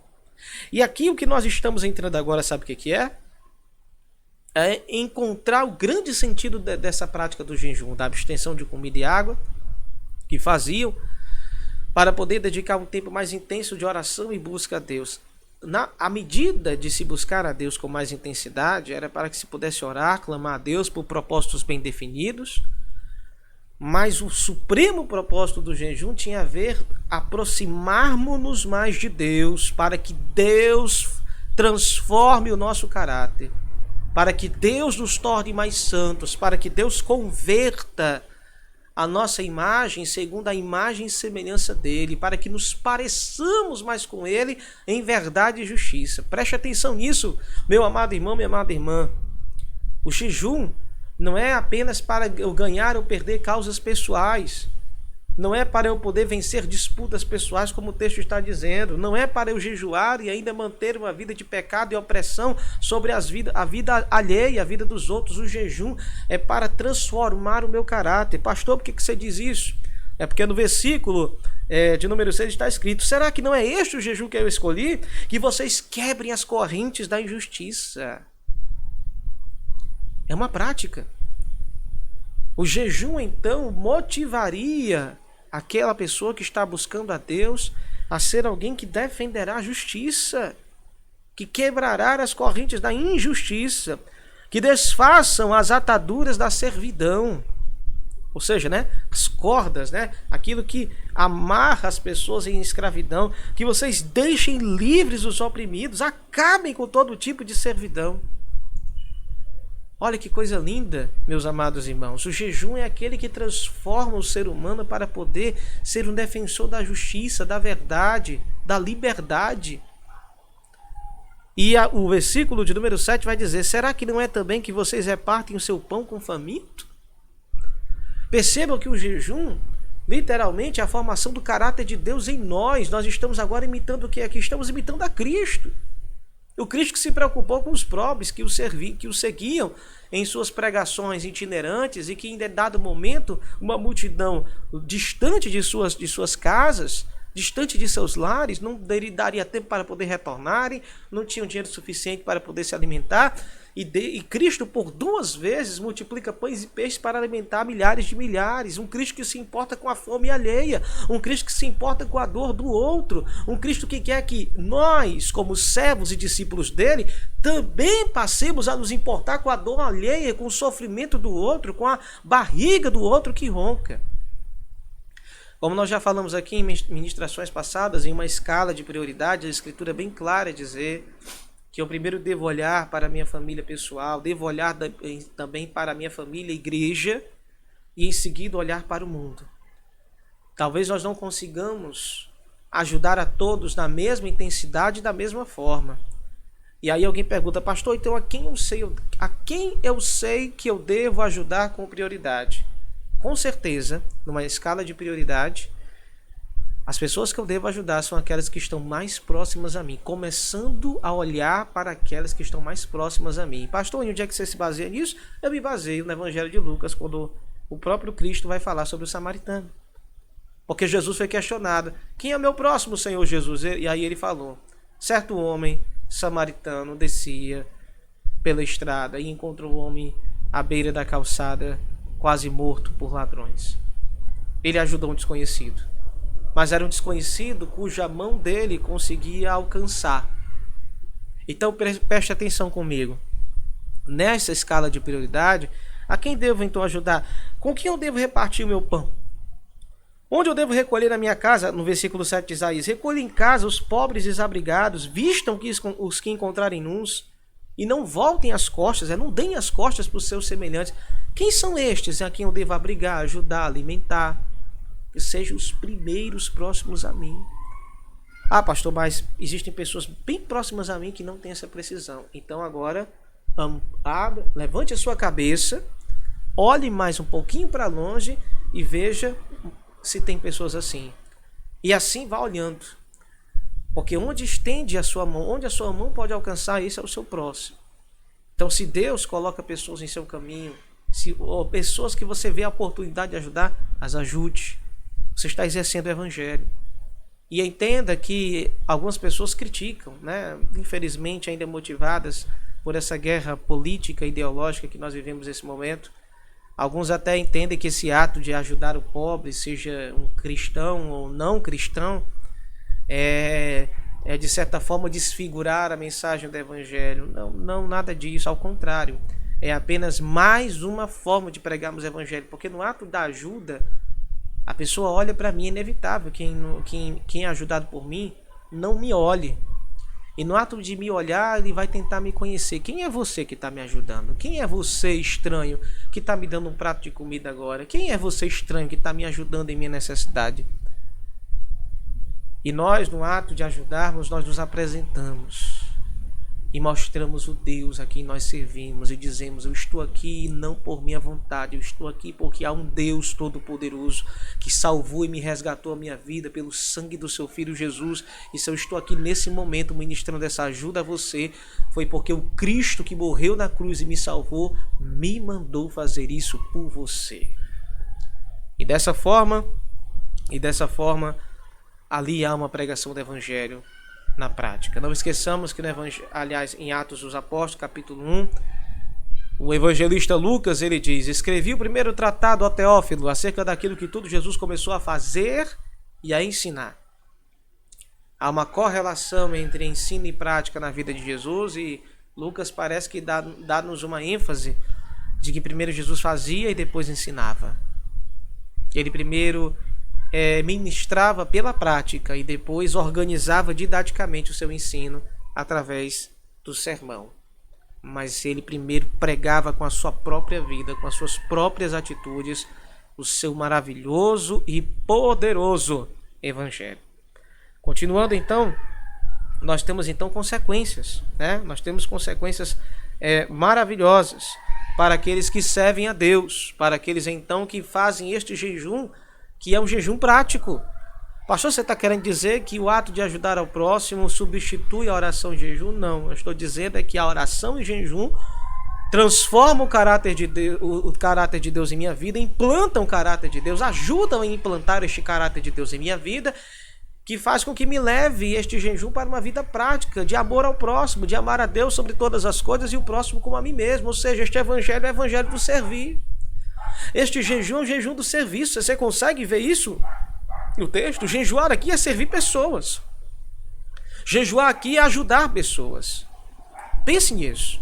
E aqui o que nós estamos entrando agora, sabe o que é? É encontrar o grande sentido dessa prática do jejum, da abstenção de comida e água, que faziam para poder dedicar um tempo mais intenso de oração e busca a Deus. A medida de se buscar a Deus com mais intensidade era para que se pudesse orar, clamar a Deus por propósitos bem definidos. Mas o supremo propósito do jejum tinha a ver aproximarmos-nos mais de Deus, para que Deus transforme o nosso caráter, para que Deus nos torne mais santos, para que Deus converta a nossa imagem segundo a imagem e semelhança dele, para que nos pareçamos mais com ele em verdade e justiça. Preste atenção nisso, meu amado irmão, minha amada irmã. O jejum não é apenas para eu ganhar ou perder causas pessoais. Não é para eu poder vencer disputas pessoais, como o texto está dizendo. Não é para eu jejuar e ainda manter uma vida de pecado e opressão sobre a vida alheia, a vida dos outros. O jejum é para transformar o meu caráter. Pastor, por que você diz isso? É porque no versículo de número 6 está escrito: será que não é este o jejum que eu escolhi? Que vocês quebrem as correntes da injustiça. É uma prática. O jejum, então, motivaria aquela pessoa que está buscando a Deus a ser alguém que defenderá a justiça, que quebrará as correntes da injustiça, que desfaçam as ataduras da servidão. Ou seja, né, as cordas, né, aquilo que amarra as pessoas em escravidão, que vocês deixem livres os oprimidos, acabem com todo tipo de servidão. Olha que coisa linda, meus amados irmãos. O jejum é aquele que transforma o ser humano para poder ser um defensor da justiça, da verdade, da liberdade. E o versículo de número 7 vai dizer: será que não é também que vocês repartem o seu pão com faminto? Percebam que o jejum, literalmente, é a formação do caráter de Deus em nós. Nós estamos agora imitando o que aqui? Estamos imitando a Cristo. O Cristo que se preocupou com os pobres, que o seguiam em suas pregações itinerantes e que em dado momento uma multidão distante de suas casas distante de seus lares, não daria tempo para poder retornarem, não tinham dinheiro suficiente para poder se alimentar. E Cristo, por 2 vezes, multiplica pães e peixes para alimentar milhares de milhares. Um Cristo que se importa com a fome alheia. Um Cristo que se importa com a dor do outro. Um Cristo que quer que nós, como servos e discípulos dele, também passemos a nos importar com a dor alheia, com o sofrimento do outro, com a barriga do outro que ronca. Como nós já falamos aqui em ministrações passadas, em uma escala de prioridade, a Escritura é bem clara dizer que eu primeiro devo olhar para a minha família pessoal, devo olhar também para a minha família igreja e em seguida olhar para o mundo. Talvez nós não consigamos ajudar a todos na mesma intensidade e da mesma forma. E aí alguém pergunta, pastor, então a quem eu sei que eu devo ajudar com prioridade? Com certeza, numa escala de prioridade, as pessoas que eu devo ajudar são aquelas que estão mais próximas a mim, começando a olhar para aquelas que estão mais próximas a mim. Pastor, onde é que você se baseia nisso? Eu me baseio no Evangelho de Lucas, quando o próprio Cristo vai falar sobre o samaritano. Porque Jesus foi questionado, quem é meu próximo, Senhor Jesus? E aí ele falou, certo homem samaritano descia pela estrada e encontrou o homem à beira da calçada, quase morto por ladrões. Ele ajudou um desconhecido. Mas era um desconhecido cuja mão dele conseguia alcançar. Então preste atenção comigo. Nessa escala de prioridade, a quem devo então ajudar? Com quem eu devo repartir o meu pão? Onde eu devo recolher na minha casa? No versículo 7 de Isaías, recolha em casa os pobres desabrigados, vistam os que encontrarem nus, e não voltem as costas, não deem as costas para os seus semelhantes. Quem são estes a quem eu devo abrigar, ajudar, alimentar? Que sejam os primeiros próximos a mim. Ah, pastor, mas existem pessoas bem próximas a mim que não têm essa precisão. Então agora, levante a sua cabeça, olhe mais um pouquinho para longe e veja se tem pessoas assim. E assim vá olhando. Porque onde estende a sua mão, onde a sua mão pode alcançar, esse é o seu próximo. Então se Deus coloca pessoas em seu caminho, ou pessoas que você vê a oportunidade de ajudar, as ajude. Você está exercendo o Evangelho. E entenda que algumas pessoas criticam, né? Infelizmente ainda motivadas por essa guerra política e ideológica que nós vivemos nesse momento. Alguns até entendem que esse ato de ajudar o pobre, seja um cristão ou não cristão, é de certa forma desfigurar a mensagem do Evangelho. Não, nada disso, ao contrário. É apenas mais uma forma de pregarmos o Evangelho, porque no ato da ajuda, a pessoa olha para mim, é inevitável. Quem é ajudado por mim, não me olhe. E no ato de me olhar, ele vai tentar me conhecer. Quem é você que está me ajudando? Quem é você, estranho, que está me dando um prato de comida agora? Quem é você, estranho, que está me ajudando em minha necessidade? E nós, no ato de ajudarmos, nós nos apresentamos e mostramos o Deus a quem nós servimos e dizemos, eu estou aqui não por minha vontade, eu estou aqui porque há um Deus todo-poderoso que salvou e me resgatou a minha vida pelo sangue do seu Filho Jesus. E se eu estou aqui nesse momento ministrando essa ajuda a você, foi porque o Cristo que morreu na cruz e me salvou, me mandou fazer isso por você. E dessa forma, ali há uma pregação do Evangelho na prática. Não esqueçamos que, aliás, em Atos dos Apóstolos, capítulo 1, o evangelista Lucas, ele diz, escrevi o primeiro tratado, ó Teófilo, acerca daquilo que tudo Jesus começou a fazer e a ensinar. Há uma correlação entre ensino e prática na vida de Jesus, e Lucas parece que dá-nos uma ênfase de que primeiro Jesus fazia e depois ensinava. Ele primeiro ministrava pela prática e depois organizava didaticamente o seu ensino através do sermão. Mas ele primeiro pregava com a sua própria vida, com as suas próprias atitudes, o seu maravilhoso e poderoso Evangelho. Continuando então, nós temos então consequências, né? Nós temos consequências maravilhosas para aqueles que servem a Deus, para aqueles então que fazem este jejum, que é um jejum prático. Pastor, você está querendo dizer que o ato de ajudar ao próximo substitui a oração e jejum? Não, eu estou dizendo que a oração e jejum transformam o caráter de Deus em minha vida, implantam o caráter de Deus, ajudam a implantar este caráter de Deus em minha vida, que faz com que me leve este jejum para uma vida prática, de amor ao próximo, de amar a Deus sobre todas as coisas e o próximo como a mim mesmo. Ou seja, este evangelho é o evangelho do servir. Este jejum é o jejum do serviço. Você consegue ver isso no texto? Jejuar aqui é servir pessoas. Jejuar aqui é ajudar pessoas. Pense nisso.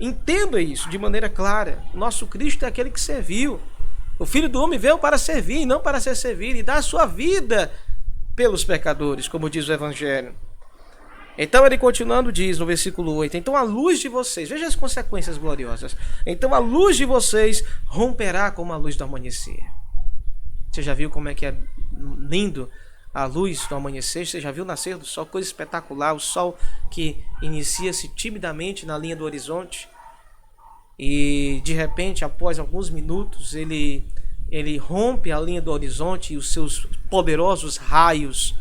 Entenda isso de maneira clara. O nosso Cristo é aquele que serviu. O Filho do Homem veio para servir e não para ser servido, e dar a sua vida pelos pecadores, como diz o Evangelho. Então ele continuando diz no versículo 8, então a luz de vocês, veja as consequências gloriosas, então a luz de vocês romperá como a luz do amanhecer. Você já viu como é que é lindo a luz do amanhecer? Você já viu nascer do sol? Coisa espetacular, o sol que inicia-se timidamente na linha do horizonte e de repente, após alguns minutos, ele rompe a linha do horizonte e os seus poderosos raios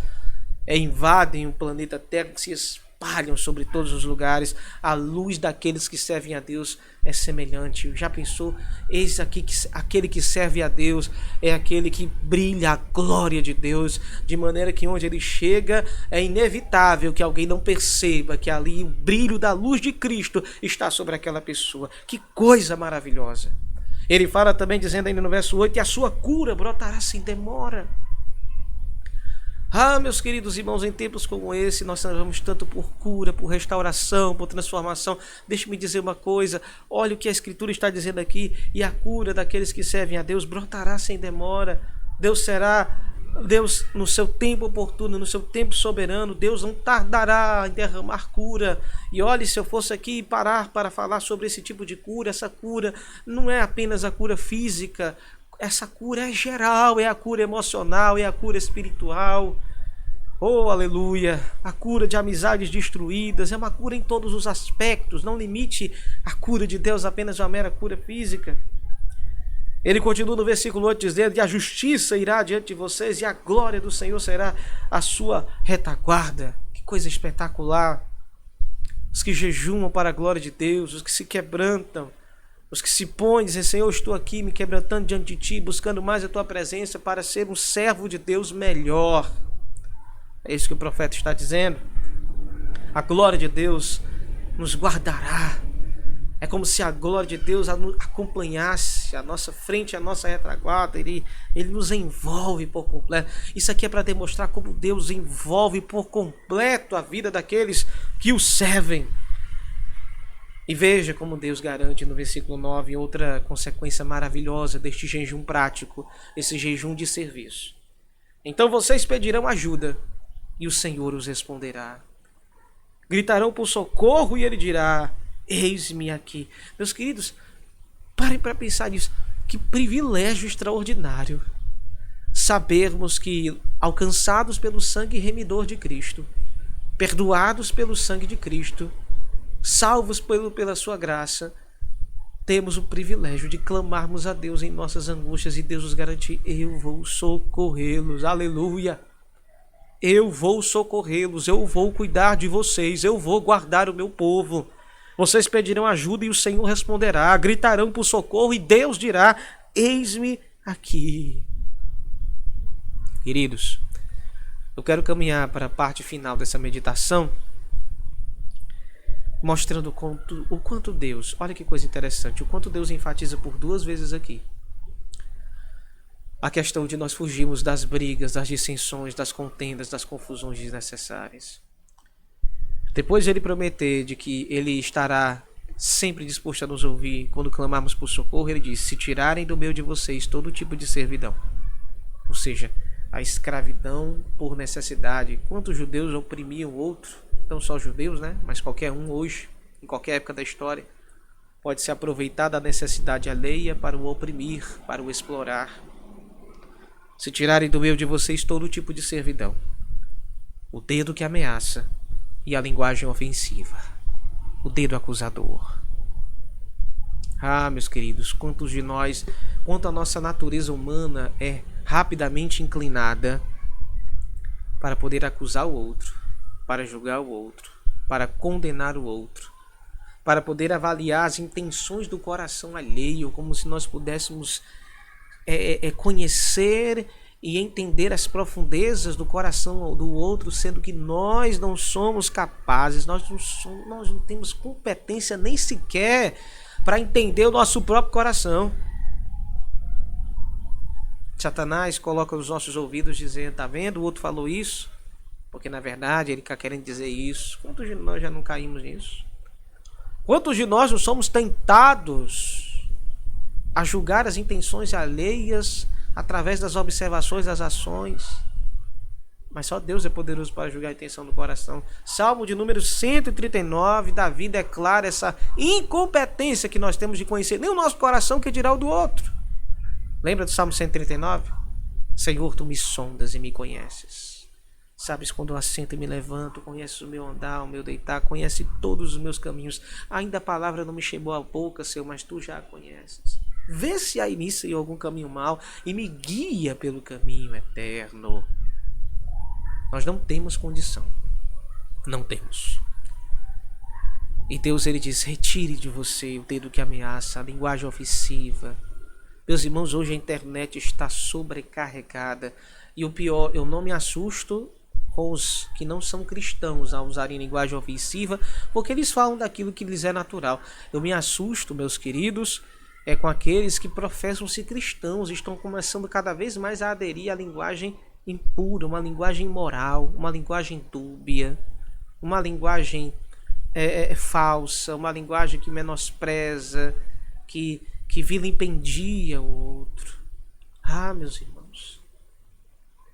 invadem o planeta Terra, se espalham sobre todos os lugares. A luz daqueles que servem a Deus é semelhante. Já pensou? Eis aqui que aquele que serve a Deus é aquele que brilha a glória de Deus, de maneira que onde ele chega é inevitável que alguém não perceba que ali o brilho da luz de Cristo está sobre aquela pessoa. Que coisa maravilhosa! Ele fala também, dizendo ainda no verso 8, e a sua cura brotará sem demora. Ah, meus queridos irmãos, em tempos como esse, nós clamamos tanto por cura, por restauração, por transformação. Deixe-me dizer uma coisa, olha o que a Escritura está dizendo aqui, e a cura daqueles que servem a Deus brotará sem demora. Deus no seu tempo oportuno, no seu tempo soberano, Deus não tardará em derramar cura. E olhe, se eu fosse aqui parar para falar sobre esse tipo de cura, essa cura não é apenas a cura física, essa cura é geral, é a cura emocional, é a cura espiritual. Oh, aleluia! A cura de amizades destruídas é uma cura em todos os aspectos. Não limite a cura de Deus apenas a uma mera cura física. Ele continua no versículo 8 dizendo, e a justiça irá diante de vocês e a glória do Senhor será a sua retaguarda. Que coisa espetacular! Os que jejumam para a glória de Deus, os que se quebrantam, os que se põem, dizem, Senhor, estou aqui me quebrantando diante de Ti, buscando mais a Tua presença para ser um servo de Deus melhor. É isso que o profeta está dizendo. A glória de Deus nos guardará. É como se a glória de Deus acompanhasse a nossa frente, a nossa retaguarda. Ele nos envolve por completo. Isso aqui é para demonstrar como Deus envolve por completo a vida daqueles que o servem. E veja como Deus garante no versículo 9 outra consequência maravilhosa deste jejum prático, esse jejum de serviço. Então vocês pedirão ajuda e o Senhor os responderá. Gritarão por socorro e Ele dirá, eis-me aqui. Meus queridos, parem para pensar nisso. Que privilégio extraordinário sabermos que, alcançados pelo sangue remidor de Cristo, perdoados pelo sangue de Cristo, salvos pela sua graça, temos o privilégio de clamarmos a Deus em nossas angústias e Deus nos garantir, eu vou socorrê-los, aleluia, eu vou socorrê-los, eu vou cuidar de vocês, eu vou guardar o meu povo. Vocês pedirão ajuda e o Senhor responderá, gritarão por socorro e Deus dirá, eis-me aqui. Queridos, eu quero caminhar para a parte final dessa meditação, mostrando o quanto Deus, olha que coisa interessante, o quanto Deus enfatiza por 2 vezes aqui a questão de nós fugirmos das brigas, das dissensões, das contendas, das confusões desnecessárias. Depois de ele prometer de que ele estará sempre disposto a nos ouvir quando clamarmos por socorro, ele diz, se tirarem do meio de vocês todo tipo de servidão, ou seja, a escravidão por necessidade. Quantos judeus oprimiam o outro? Não só judeus, né? Mas qualquer um hoje, em qualquer época da história, pode se aproveitar da necessidade alheia para o oprimir, para o explorar. Se tirarem do meio de vocês todo tipo de servidão, o dedo que ameaça e a linguagem ofensiva, o dedo acusador. Ah, meus queridos, quantos de nós, quanto a nossa natureza humana é rapidamente inclinada para poder acusar o outro, para julgar o outro, para condenar o outro, para poder avaliar as intenções do coração alheio, como se nós pudéssemos conhecer e entender as profundezas do coração do outro, sendo que nós não somos capazes, nós não temos competência nem sequer para entender o nosso próprio coração. Satanás coloca nos nossos ouvidos dizendo, tá vendo, o outro falou isso, porque na verdade ele está querendo dizer isso. Quantos de nós já não caímos nisso? Quantos de nós não somos tentados a julgar as intenções alheias através das observações das ações? Mas só Deus é poderoso para julgar a intenção do coração. Salmo de número 139, Davi declara essa incompetência que nós temos de conhecer nem o nosso coração, que dirá o do outro. Lembra do Salmo 139? Senhor, tu me sondas e me conheces. Sabes quando eu assento e me levanto, conheces o meu andar, o meu deitar, conhece todos os meus caminhos. Ainda a palavra não me chegou à boca, Senhor, mas tu já a conheces. Vê se há início em algum caminho mau e me guia pelo caminho eterno. Nós não temos condição. Não temos. E Deus, ele diz, retire de você o dedo que ameaça, a linguagem ofensiva. Meus irmãos, hoje a internet está sobrecarregada. E o pior, eu não me assusto com os que não são cristãos a usarem linguagem ofensiva, porque eles falam daquilo que lhes é natural. Eu me assusto, meus queridos, com aqueles que professam-se cristãos, estão começando cada vez mais a aderir à linguagem impura, uma linguagem imoral, uma linguagem dúbia, uma linguagem falsa, uma linguagem que menospreza, que vilipendia o outro. Ah, meus irmãos,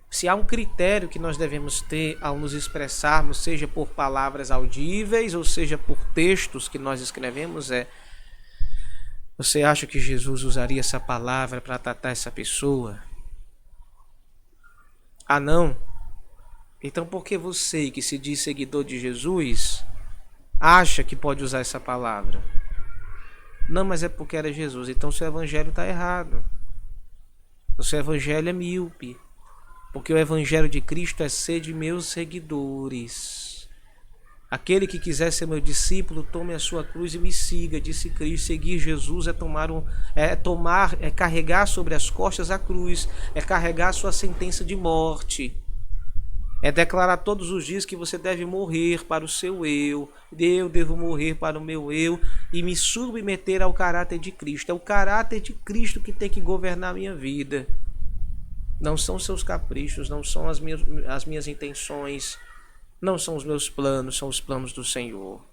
se há um critério que nós devemos ter ao nos expressarmos, seja por palavras audíveis ou seja por textos que nós escrevemos, você acha que Jesus usaria essa palavra para tratar essa pessoa? Ah, não? Então por que você, que se diz seguidor de Jesus, acha que pode usar essa palavra? Não, mas é porque era Jesus. Então seu evangelho está errado. O seu evangelho é míope. Porque o evangelho de Cristo é ser de meus seguidores. Aquele que quiser ser meu discípulo, tome a sua cruz e me siga, disse Cristo. Seguir Jesus é carregar sobre as costas a cruz, é carregar a sua sentença de morte. É declarar todos os dias que você deve morrer para o seu eu devo morrer para o meu eu e me submeter ao caráter de Cristo. É o caráter de Cristo que tem que governar a minha vida. Não são seus caprichos, não são as minhas intenções, não são os meus planos, são os planos do Senhor.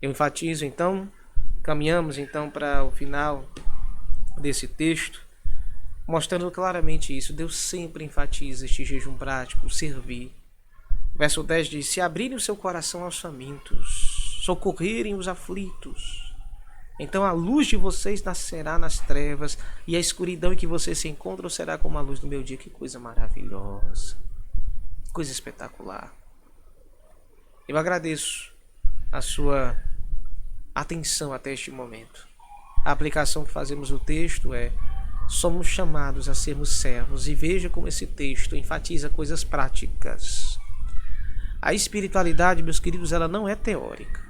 Eu enfatizo então, caminhamos então para o final desse texto, mostrando claramente isso. Deus sempre enfatiza este jejum prático, servir. Verso 10 diz, se abrirem o seu coração aos famintos, socorrerem os aflitos, então a luz de vocês nascerá nas trevas, e a escuridão em que vocês se encontram será como a luz do meu dia. Que coisa maravilhosa, coisa espetacular. Eu agradeço a sua atenção até este momento. A aplicação que fazemos do texto somos chamados a sermos servos, e veja como esse texto enfatiza coisas práticas. A espiritualidade, meus queridos, ela não é teórica.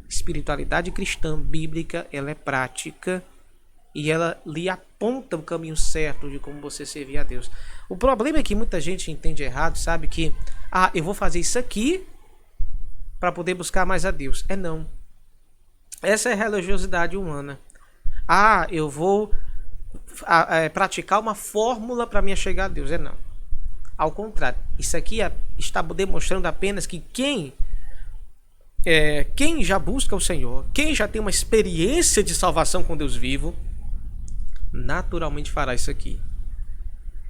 Espiritualidade cristã, bíblica, ela é prática e ela lhe aponta o caminho certo de como você servir a Deus. O problema é que muita gente entende errado, sabe que eu vou fazer isso aqui para poder buscar mais a Deus. Não. Essa é a religiosidade humana. Eu vou praticar uma fórmula para me chegar a Deus. Não. Ao contrário, isso aqui está demonstrando apenas que quem já busca o Senhor, quem já tem uma experiência de salvação com Deus vivo, naturalmente fará isso aqui.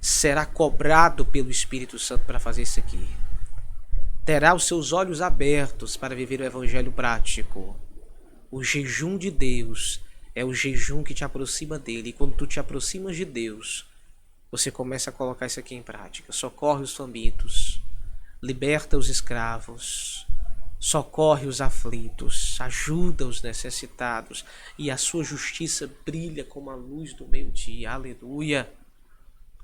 Será cobrado pelo Espírito Santo para fazer isso aqui. Terá os seus olhos abertos para viver o evangelho prático. O jejum de Deus é o jejum que te aproxima dele. E quando tu te aproximas de Deus, você começa a colocar isso aqui em prática. Socorre os famintos, liberta os escravos, socorre os aflitos, ajuda os necessitados, e a sua justiça brilha como a luz do meio-dia. Aleluia!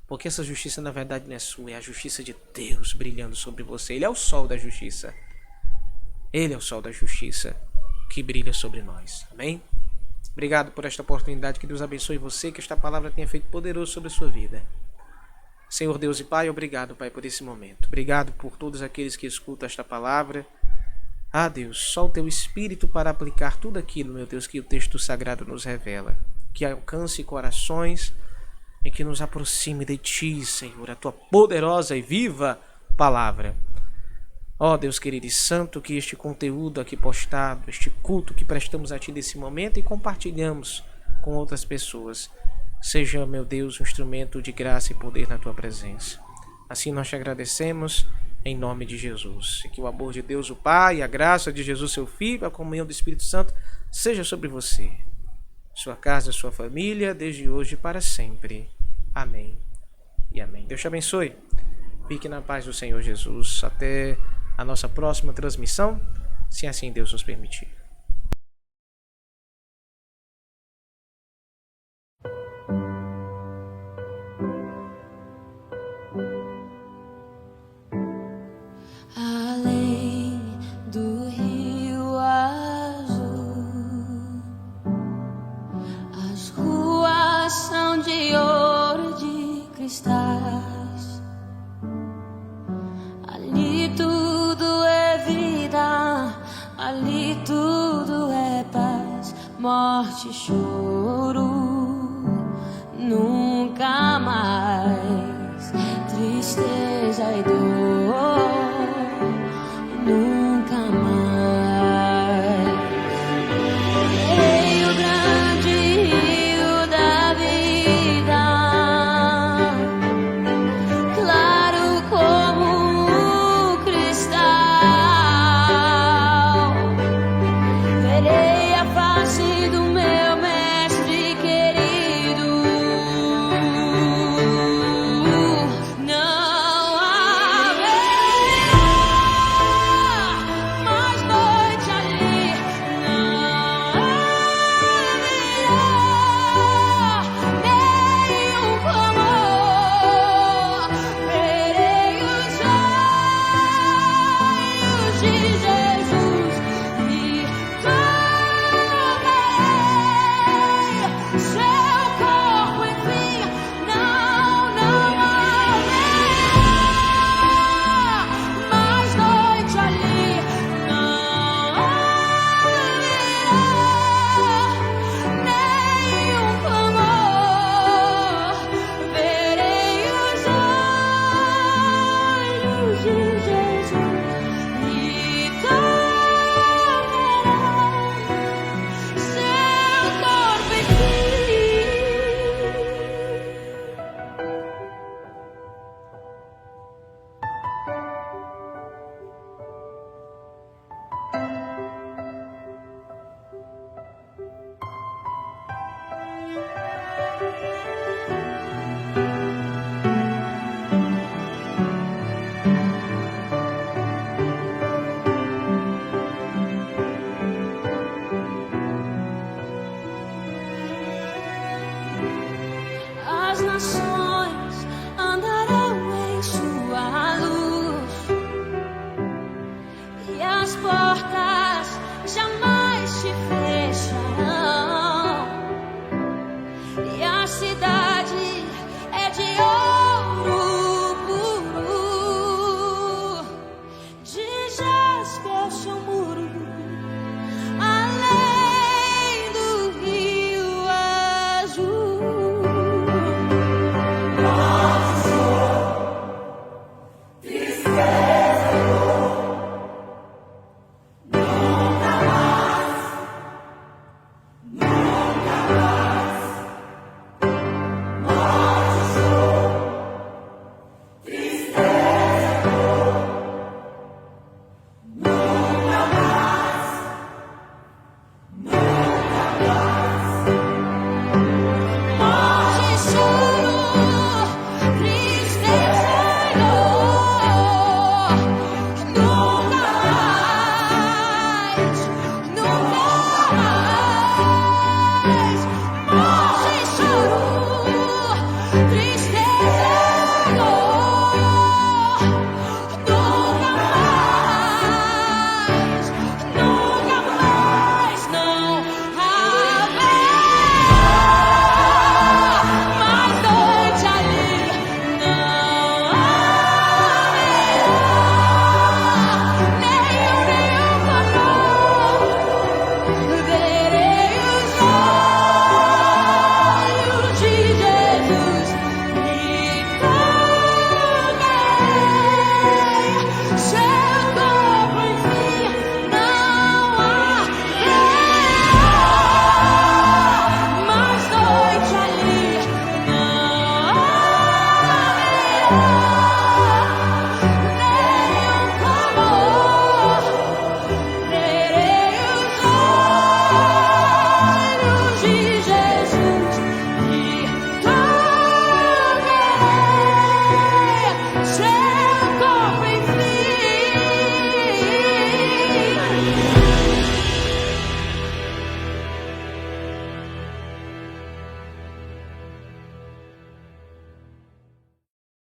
Porque essa justiça na verdade não é sua, é a justiça de Deus brilhando sobre você. Ele é o sol da justiça. Ele é o sol da justiça que brilha sobre nós. Amém? Obrigado por esta oportunidade. Que Deus abençoe você, que esta palavra tenha feito poderoso sobre a sua vida. Senhor Deus e Pai, obrigado, Pai, por esse momento. Obrigado por todos aqueles que escutam esta palavra. Ah, Deus, só o Teu Espírito para aplicar tudo aquilo, meu Deus, que o texto sagrado nos revela. Que alcance corações e que nos aproxime de Ti, Senhor, a Tua poderosa e viva palavra. Ó Deus querido e santo, que este conteúdo aqui postado, este culto que prestamos a Ti nesse momento e compartilhamos com outras pessoas, seja, meu Deus, um instrumento de graça e poder na Tua presença. Assim nós te agradecemos, em nome de Jesus. E que o amor de Deus, o Pai, a graça de Jesus, seu Filho, a comunhão do Espírito Santo, seja sobre você, sua casa, sua família, desde hoje e para sempre. Amém e amém. Deus te abençoe. Fique na paz do Senhor Jesus. Até a nossa próxima transmissão, se assim Deus nos permitir. Além do rio azul, as ruas são de ouro, de cristais. Ali tudo é vida, ali tudo é paz. Morte e choro, nunca mais. Tristeza e dor.